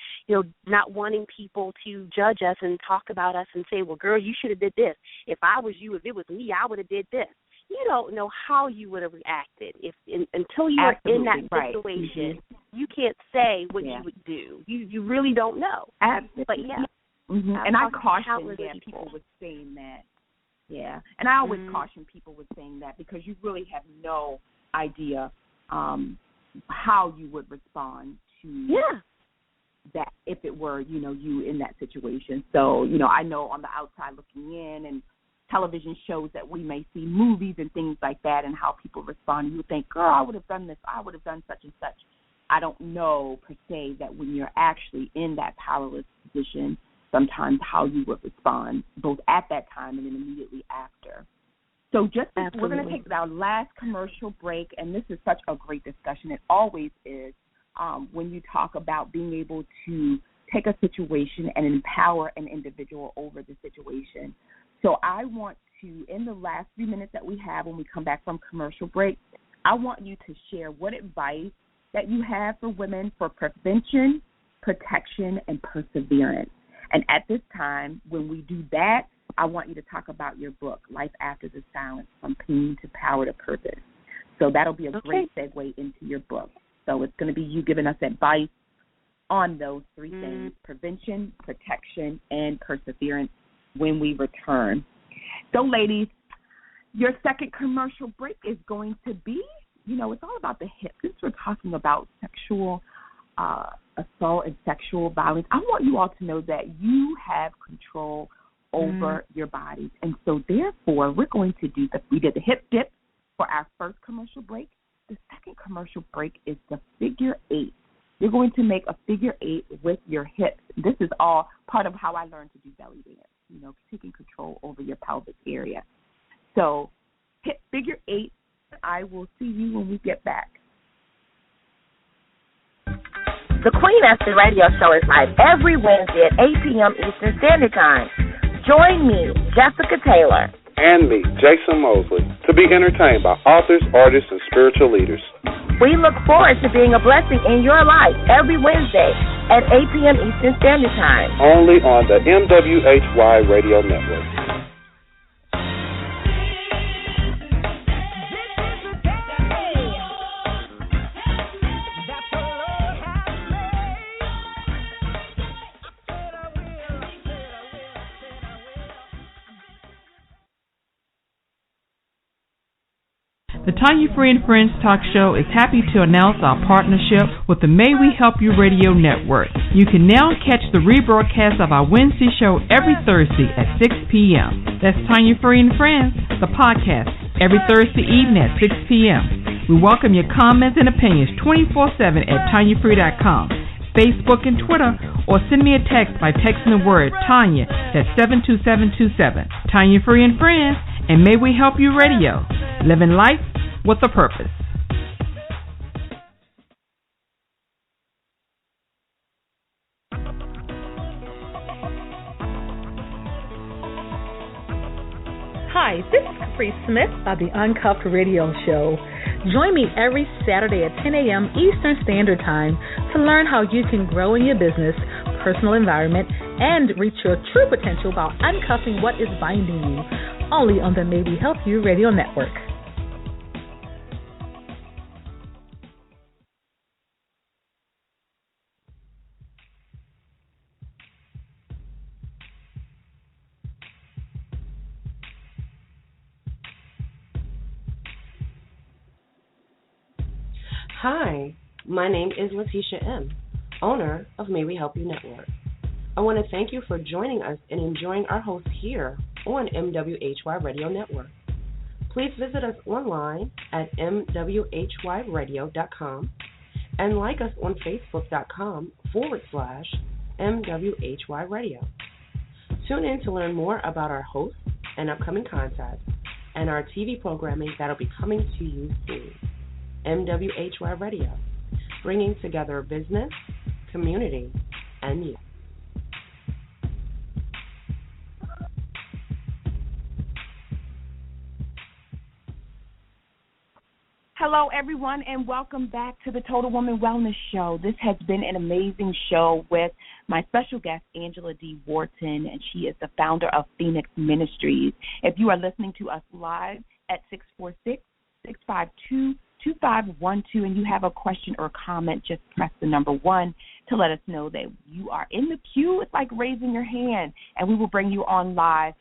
not wanting people to judge us and talk about us and say, well, girl, you should have did this. If I was you, if it was me, I would have did this. You don't know how you would have reacted until you are in that situation. You can't say what you would do. You really don't know. Absolutely. But and I caution people with saying that. Yeah, and I always caution people with saying that because you really have no idea how you would respond to that if it were you in that situation. So I know on the outside looking in and television shows that we may see, movies and things like that, and how people respond. You would think, girl, I would have done this. I would have done such and such. I don't know, per se, that when you're actually in that powerless position, sometimes how you would respond, both at that time and then immediately after. So we're going to take our last commercial break, and this is such a great discussion. It always is when you talk about being able to take a situation and empower an individual over the situation. So I want to, in the last few minutes that we have when we come back from commercial break, I want you to share what advice that you have for women for prevention, protection, and perseverance. And at this time, when we do that, I want you to talk about your book, Life After the Silence, From Pain to Power to Purpose. So that'll be a great segue into your book. So it's going to be you giving us advice on those three things, prevention, protection, and perseverance when we return. So, ladies, your second commercial break is going to be, it's all about the hips. Since we're talking about sexual assault and sexual violence, I want you all to know that you have control over your bodies. And so, therefore, we're going to we did the hip dip for our first commercial break. The second commercial break is the figure eight. You're going to make a figure eight with your hips. This is all part of how I learned to do belly dance, taking control over your pelvic area. So, hip figure eight. I will see you when we get back. The Queen Esther Radio Show is live every Wednesday at 8 p.m. Eastern Standard Time. Join me, Jessica Taylor, and me, Jason Mosley, to be entertained by authors, artists, and spiritual leaders. We look forward to being a blessing in your life every Wednesday at 8 p.m. Eastern Standard Time. Only on the MWHY Radio Network. The Tanya Free and Friends Talk Show is happy to announce our partnership with the May We Help You Radio Network. You can now catch the rebroadcast of our Wednesday show every Thursday at 6 p.m. That's Tanya Free and Friends, the podcast, every Thursday evening at 6 p.m. We welcome your comments and opinions 24/7 at TanyaFree.com, Facebook and Twitter, or send me a text by texting the word Tanya, that's 72727. Tanya Free and Friends, and May We Help You Radio. Living life with a purpose. Hi, this is Capri Smith of the Unchartered Radio Show. Join me every Saturday at 10 a.m. Eastern Standard Time to learn how you can grow in your business, personal environment, and reach your true potential while uncuffing what is binding you. Only on the May We Help You Radio Network. Hi, my name is Letitia M., owner of May We Help You Network. I want to thank you for joining us and enjoying our hosts here on MWHY Radio Network. Please visit us online at mwhyradio.com and like us on facebook.com/MWHY Radio. Tune in to learn more about our hosts and upcoming contests and our TV programming that will be coming to you soon. MWHY Radio, bringing together business, community, and you. Hello, everyone, and welcome back to the Total Woman Wellness Show. This has been an amazing show with my special guest, Angela D Wharton, and she is the founder of Phynyx Ministries. If you are listening to us live at 646-652-2512 and you have a question or comment, just press the number 1 to let us know that you are in the queue. It's like raising your hand, and we will bring you on live.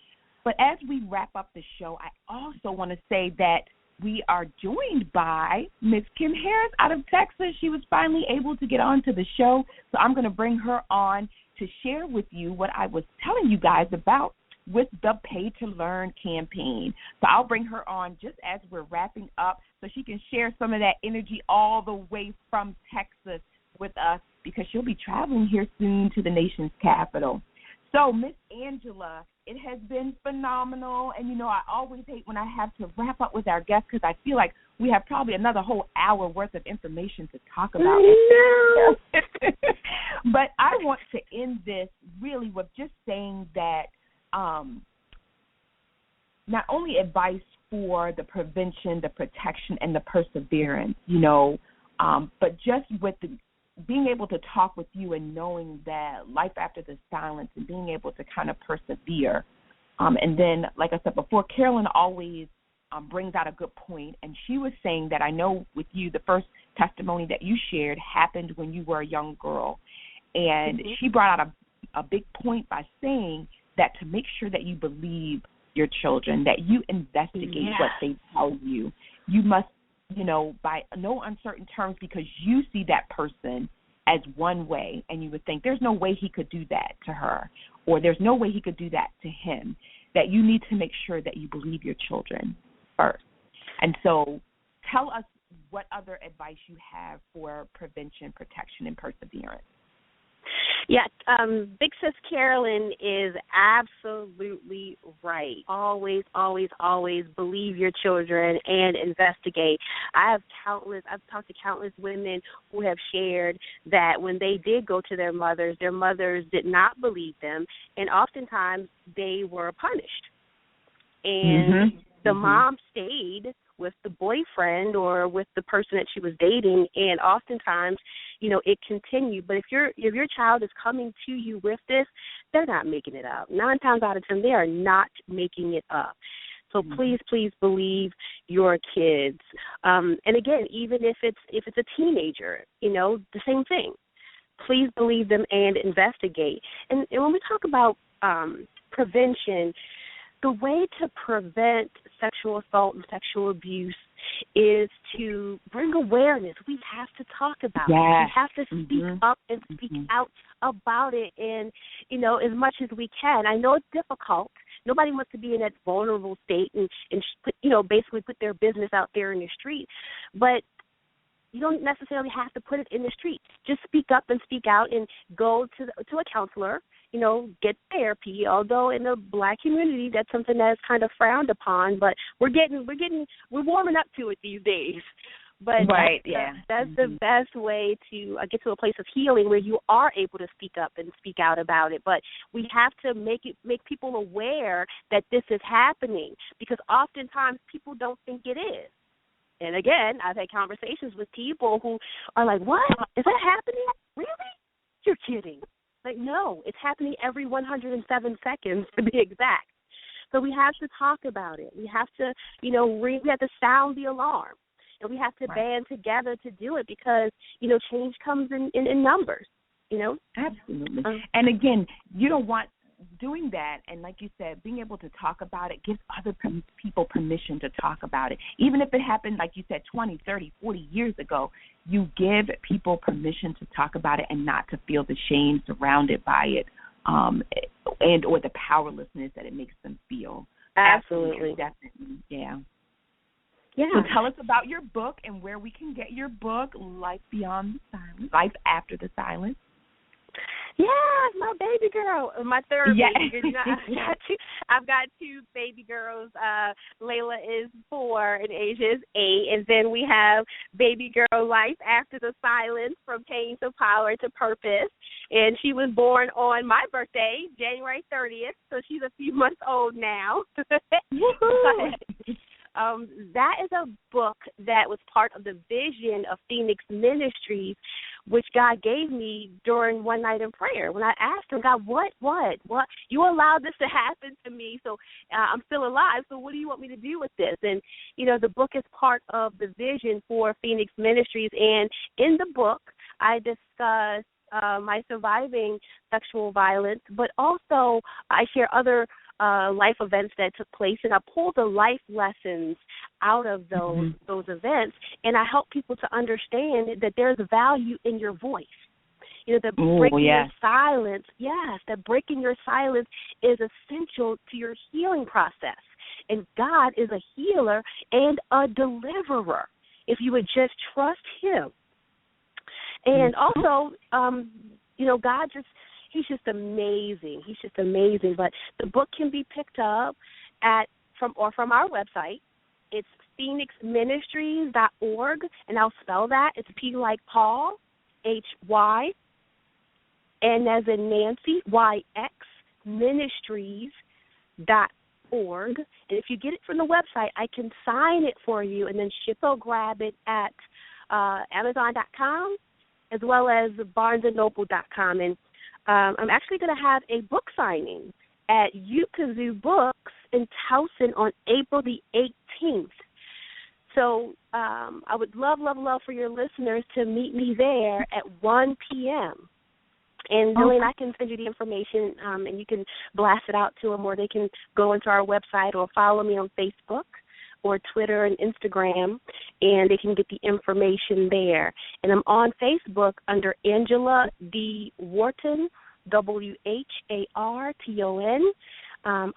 But as we wrap up the show, I also want to say that we are joined by Miss Kim Harris out of Texas. She was finally able to get onto the show, so I'm going to bring her on to share with you what I was telling you guys about with the Pay to Learn campaign. So I'll bring her on just as we're wrapping up so she can share some of that energy all the way from Texas with us because she'll be traveling here soon to the nation's capital. So, Miss Angela, it has been phenomenal. And, I always hate when I have to wrap up with our guests because I feel like we have probably another whole hour worth of information to talk about. But I want to end this really with just saying that not only advice for the prevention, the protection, and the perseverance, but just with being able to talk with you and knowing that life after the silence and being able to kind of persevere. And then, like I said before, Carolyn always brings out a good point, and she was saying that I know with you the first testimony that you shared happened when you were a young girl, and she brought out a big point by saying that to make sure that you believe your children, that you investigate what they tell you. You must, by no uncertain terms, because you see that person as one way, and you would think there's no way he could do that to her, or there's no way he could do that to him, that you need to make sure that you believe your children first. And so tell us what other advice you have for prevention, protection, and perseverance. Yeah, Big Sis Carolyn is absolutely right. Always, always, always believe your children and investigate. I've talked to countless women who have shared that when they did go to their mothers did not believe them, and oftentimes they were punished. And the mom stayed with the boyfriend or with the person that she was dating, and oftentimes, it continued. But if your child is coming to you with this, they're not making it up. 9 times out of 10, they are not making it up. So please, please believe your kids. And again, even if it's a teenager, the same thing. Please believe them and investigate. And when we talk about prevention, the way to prevent sexual assault and sexual abuse is to bring awareness. We have to talk about it. We have to speak up and speak out about it, and, as much as we can. I know it's difficult. Nobody wants to be in that vulnerable state and basically put their business out there in the street. But you don't necessarily have to put it in the street. Just speak up and speak out and go to a counselor. Get therapy. Although in the Black community, that's something that's kind of frowned upon, but we're warming up to it these days. But that's the best way to get to a place of healing where you are able to speak up and speak out about it. But we have to make people aware that this is happening, because oftentimes people don't think it is. And again, I've had conversations with people who are like, "What? Is that happening? Really? You're kidding." Like, no, it's happening every 107 seconds to be exact. So we have to talk about it. We have to, we have to sound the alarm. And we have to band together to do it, because, change comes in numbers, Absolutely. And again, you don't want doing that, and like you said, being able to talk about it gives other people permission to talk about it. Even if it happened, like you said, 20, 30, 40 years ago, you give people permission to talk about it and not to feel the shame surrounded by it, and or the powerlessness that it makes them feel. Absolutely. Definitely, yeah. Yeah. So tell us about your book and where we can get your book, Life Beyond the Silence, Life After the Silence. Yes, my baby girl, my third baby girl. I've got 2 baby girls. Layla is 4 and Asia is 8. And then we have baby girl Life After the Silence, From Pain to Power to Purpose. And she was born on my birthday, January 30th, so she's a few months old now. That is a book that was part of the vision of Phynyx Ministries, which God gave me during one night in prayer. When I asked him, God, what? You allowed this to happen to me, so I'm still alive, so what do you want me to do with this? And, the book is part of the vision for Phynyx Ministries, and in the book, I discuss my surviving sexual violence, but also I share other life events that took place, and I pull the life lessons out of those events, and I help people to understand that there's value in your voice. That breaking your silence, that breaking your silence is essential to your healing process. And God is a healer and a deliverer if you would just trust him. And also, God he's just amazing. He's just amazing. But the book can be picked up from our website. It's phynyxministries.org, and I'll spell that. It's P like Paul, HY, N as in Nancy, YX, ministries.org. And if you get it from the website, I can sign it for you and then ship or grab it at Amazon.com as well as BarnesandNoble.com. And I'm actually going to have a book signing at Ukazoo Books in Towson on April the 18th. So I would love for your listeners to meet me there at 1 p.m. And, Delayna, I can send you the information, and you can blast it out to them, or they can go into our website or follow me on Facebook or Twitter and Instagram, and they can get the information there. And I'm on Facebook under Angela D Wharton, WHARTON,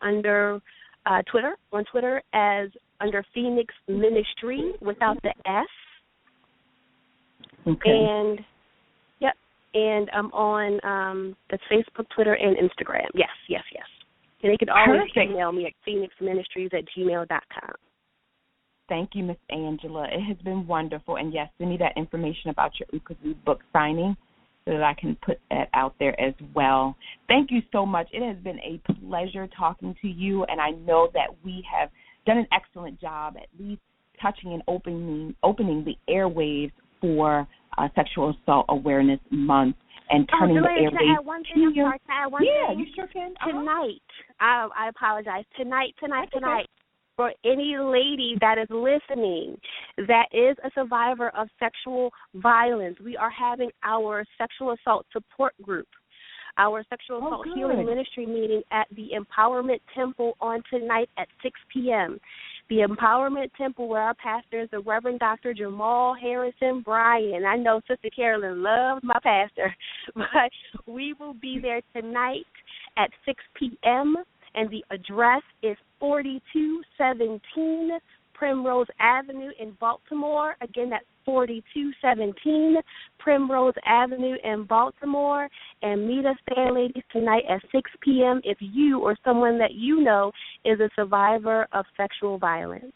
under on Twitter as under Phynyx Ministry without the S. Okay. And I'm on that's Facebook, Twitter, and Instagram. Yes. And they can always email me at phynyxministries@gmail.com. Thank you, Miss Angela. It has been wonderful. And, yes, send me that information about your Ukazoo book signing so that I can put that out there as well. Thank you so much. It has been a pleasure talking to you, and I know that we have done an excellent job at least touching and opening the airwaves for Sexual Assault Awareness Month and turning the airwaves. Can I add one thing? Can I add one thing? Yeah, you sure can. Tonight, I apologize. Tonight, for any lady that is listening that is a survivor of sexual violence, we are having our sexual assault support group, our sexual assault healing ministry meeting at the Empowerment Temple on tonight at 6 p.m. The Empowerment Temple, where our pastor is the Reverend Dr. Jamal Harrison Bryan. I know Sister Carolyn loves my pastor, but we will be there tonight at 6 p.m., and the address is 4217 Primrose Avenue in Baltimore. Again, that's 4217 Primrose Avenue in Baltimore. And meet us there, ladies, tonight at 6 p.m. if you or someone that you know is a survivor of sexual violence.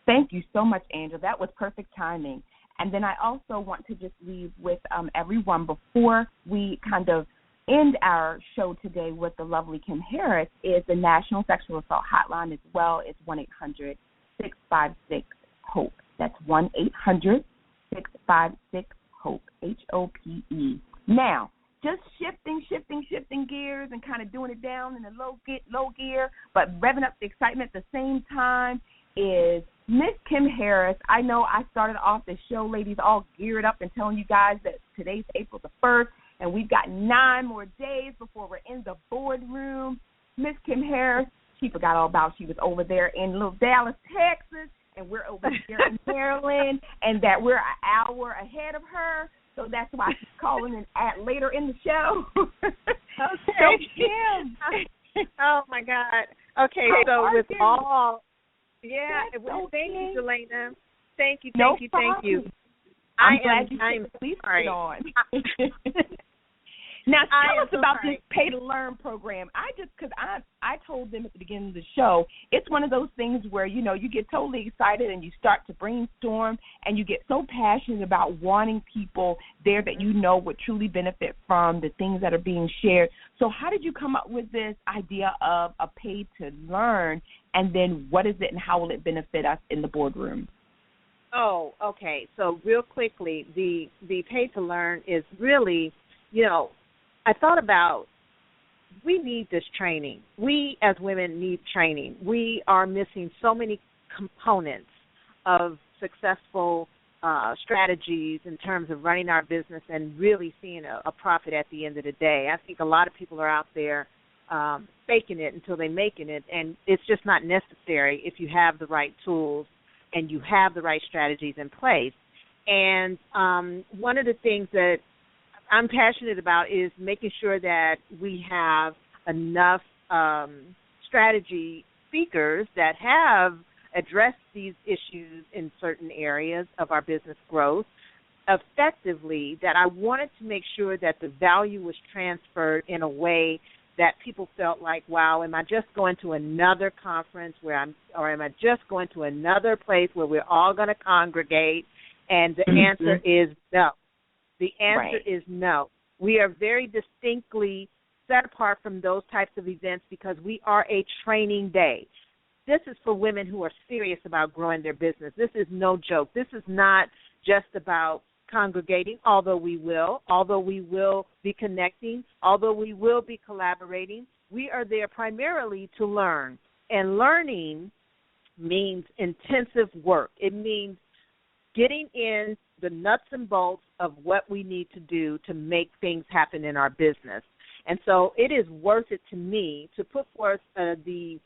Thank you so much, Angela. That was perfect timing. And then I also want to just leave with everyone before we kind of end our show today with the lovely Kim Harris is the National Sexual Assault Hotline as well. It's 1-800-656-HOPE. That's 1-800-656-HOPE, HOPE. Now, just shifting gears and kind of doing it down in the low gear, but revving up the excitement at the same time is Miss Kim Harris. I know I started off the show, ladies, all geared up and telling you guys that today's April the 1st, and we've got 9 more days before we're in the boardroom. Miss Kim Harris, she forgot all about she was over there in little Dallas, Texas, and we're over here in Maryland, and that we're an hour ahead of her. So that's why she's calling in later in the show. Okay. So, Kim. Oh, my God. Okay, so with all, thank you, Delayna. Thank you. I'm glad you put the on. Now, tell us about this Pay to Learn program. Because I told them at the beginning of the show, it's one of those things where, you know, you get totally excited and you start to brainstorm and you get so passionate about wanting people there that you know would truly benefit from the things that are being shared. So how did you come up with this idea of a Pay to Learn, and then what is it and how will it benefit us in the boardroom? Oh, okay. So real quickly, the Pay to Learn is really, you know, I thought about we need this training. We as women need training. We are missing so many components of successful strategies in terms of running our business and really seeing a profit at the end of the day. I think a lot of people are out there faking it until they're making it, and it's just not necessary if you have the right tools and you have the right strategies in place. And one of the things that I'm passionate about is making sure that we have enough strategy speakers that have addressed these issues in certain areas of our business growth, effectively that I wanted to make sure that the value was transferred in a way that people felt like, wow, am I just going to another conference or am I just going to another place where we're all going to congregate? And the answer is no. The answer is no. We are very distinctly set apart from those types of events because we are a training day. This is for women who are serious about growing their business. This is no joke. This is not just about congregating, although we will be connecting, although we will be collaborating. We are there primarily to learn, and learning means intensive work. It means getting in the nuts and bolts of what we need to do to make things happen in our business. And so it is worth it to me to put forth the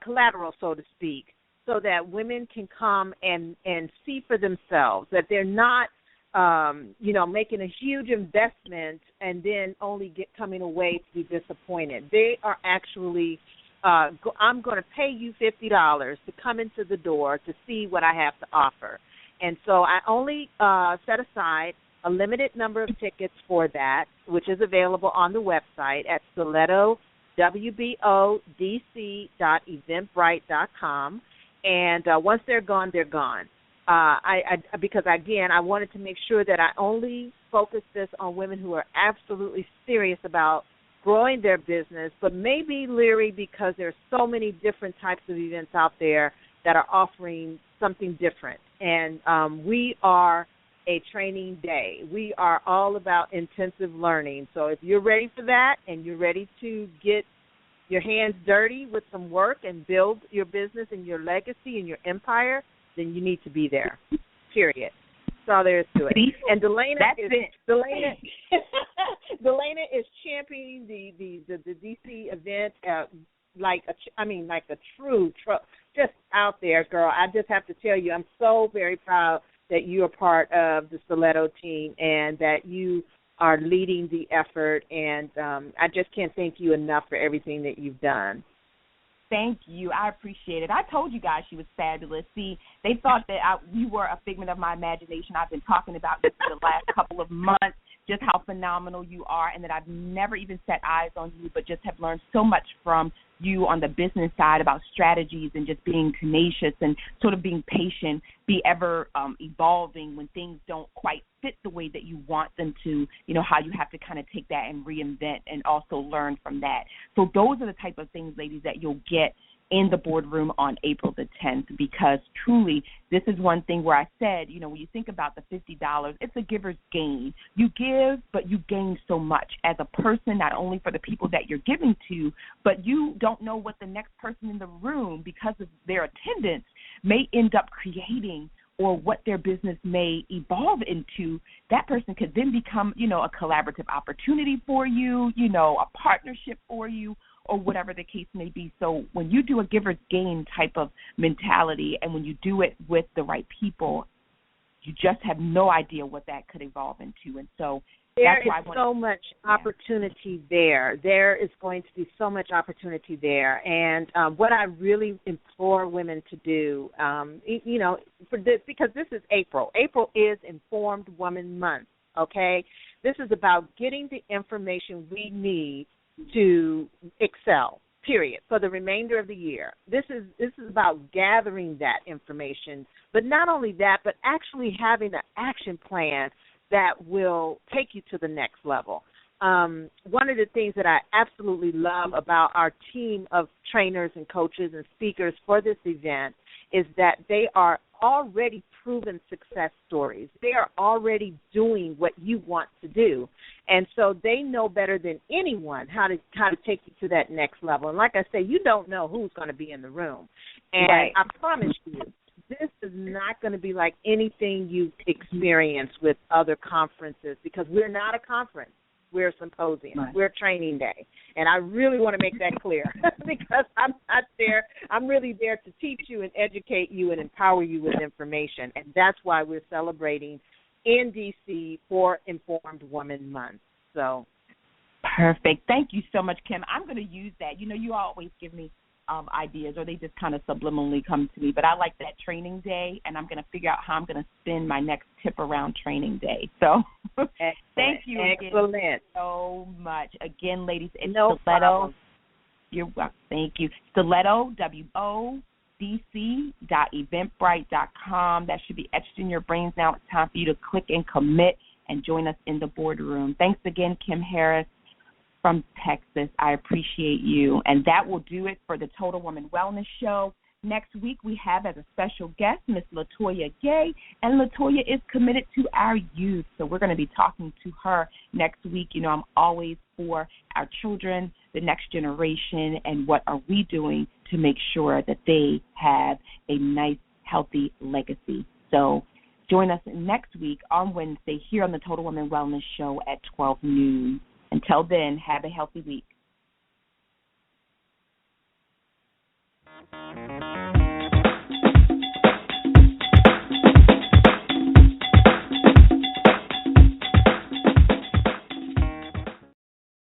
collateral, so to speak, so that women can come and see for themselves that they're not making a huge investment and then only coming away to be disappointed. They are actually, I'm going to pay you $50 to come into the door to see what I have to offer. And so I only set aside a limited number of tickets for that, which is available on the website at stilettowbodc.eventbrite.com. And once they're gone, they're gone. Because, again, I wanted to make sure that I only focus this on women who are absolutely serious about growing their business, but maybe leery because there's so many different types of events out there that are offering something different. And we are a training day. We are all about intensive learning. So if you're ready for that and you're ready to get your hands dirty with some work and build your business and your legacy and your empire, then you need to be there, period. That's all there is to it. And Delayna is championing the DC event like a true just out there, girl. I just have to tell you, I'm so very proud that you are part of the Stiletto team and that you are leading the effort. And I just can't thank you enough for everything that you've done. Thank you. I appreciate it. I told you guys she was fabulous. See, they thought that you were a figment of my imagination. I've been talking about this for the last couple of months, just how phenomenal you are, and that I've never even set eyes on you, but just have learned so much from you on the business side about strategies and just being tenacious and sort of being patient, be ever evolving when things don't quite fit the way that you want them to, how you have to kind of take that and reinvent and also learn from that. So those are the type of things, ladies, that you'll get in the boardroom on April the 10th, because truly this is one thing where I said, when you think about the $50, it's a giver's gain. You give, but you gain so much as a person, not only for the people that you're giving to, but you don't know what the next person in the room, because of their attendance, may end up creating or what their business may evolve into. That person could then become, a collaborative opportunity for you, a partnership for you, or whatever the case may be. So when you do a giver's gain type of mentality, and when you do it with the right people, you just have no idea what that could evolve into. And so there is so much opportunity there. There is going to be so much opportunity there. And what I really implore women to do, for this, because this is April. April is Informed Woman Month, okay? This is about getting the information we need to excel, period, for the remainder of the year. This is about gathering that information, but not only that, but actually having an action plan that will take you to the next level. One of the things that I absolutely love about our team of trainers and coaches and speakers for this event is that they are already proven success stories. They are already doing what you want to do. And so they know better than anyone how to take you to that next level. And like I say, you don't know who's going to be in the room. And right. I promise you, this is not going to be like anything you've experienced with other conferences, because we're not a conference. We're a symposium. Right. We're a training day. And I really want to make that clear because I'm not there. I'm really there to teach you and educate you and empower you with information. And that's why we're celebrating in D.C. for Informed Woman Month. So perfect. Thank you so much, Kim. I'm going to use that. You always give me ideas, or they just kind of subliminally come to me. But I like that training day, and I'm going to figure out how I'm going to spend my next tip around training day. So thank you again so much. Again, ladies, it's Stiletto. You're welcome. Thank you. Stiletto, WODC.eventbrite.com. That should be etched in your brains now. It's time for you to click and commit and join us in the boardroom. Thanks again, Kim Harris from Texas. I appreciate you. And that will do it for the Total Woman Wellness Show. Next week, we have as a special guest Miss LaToya Gay, and LaToya is committed to our youth, so we're going to be talking to her next week. You know, I'm always for our children, the next generation, and what are we doing to make sure that they have a nice, healthy legacy. So join us next week on Wednesday here on the Total Woman Wellness Show at 12 noon. Until then, have a healthy week.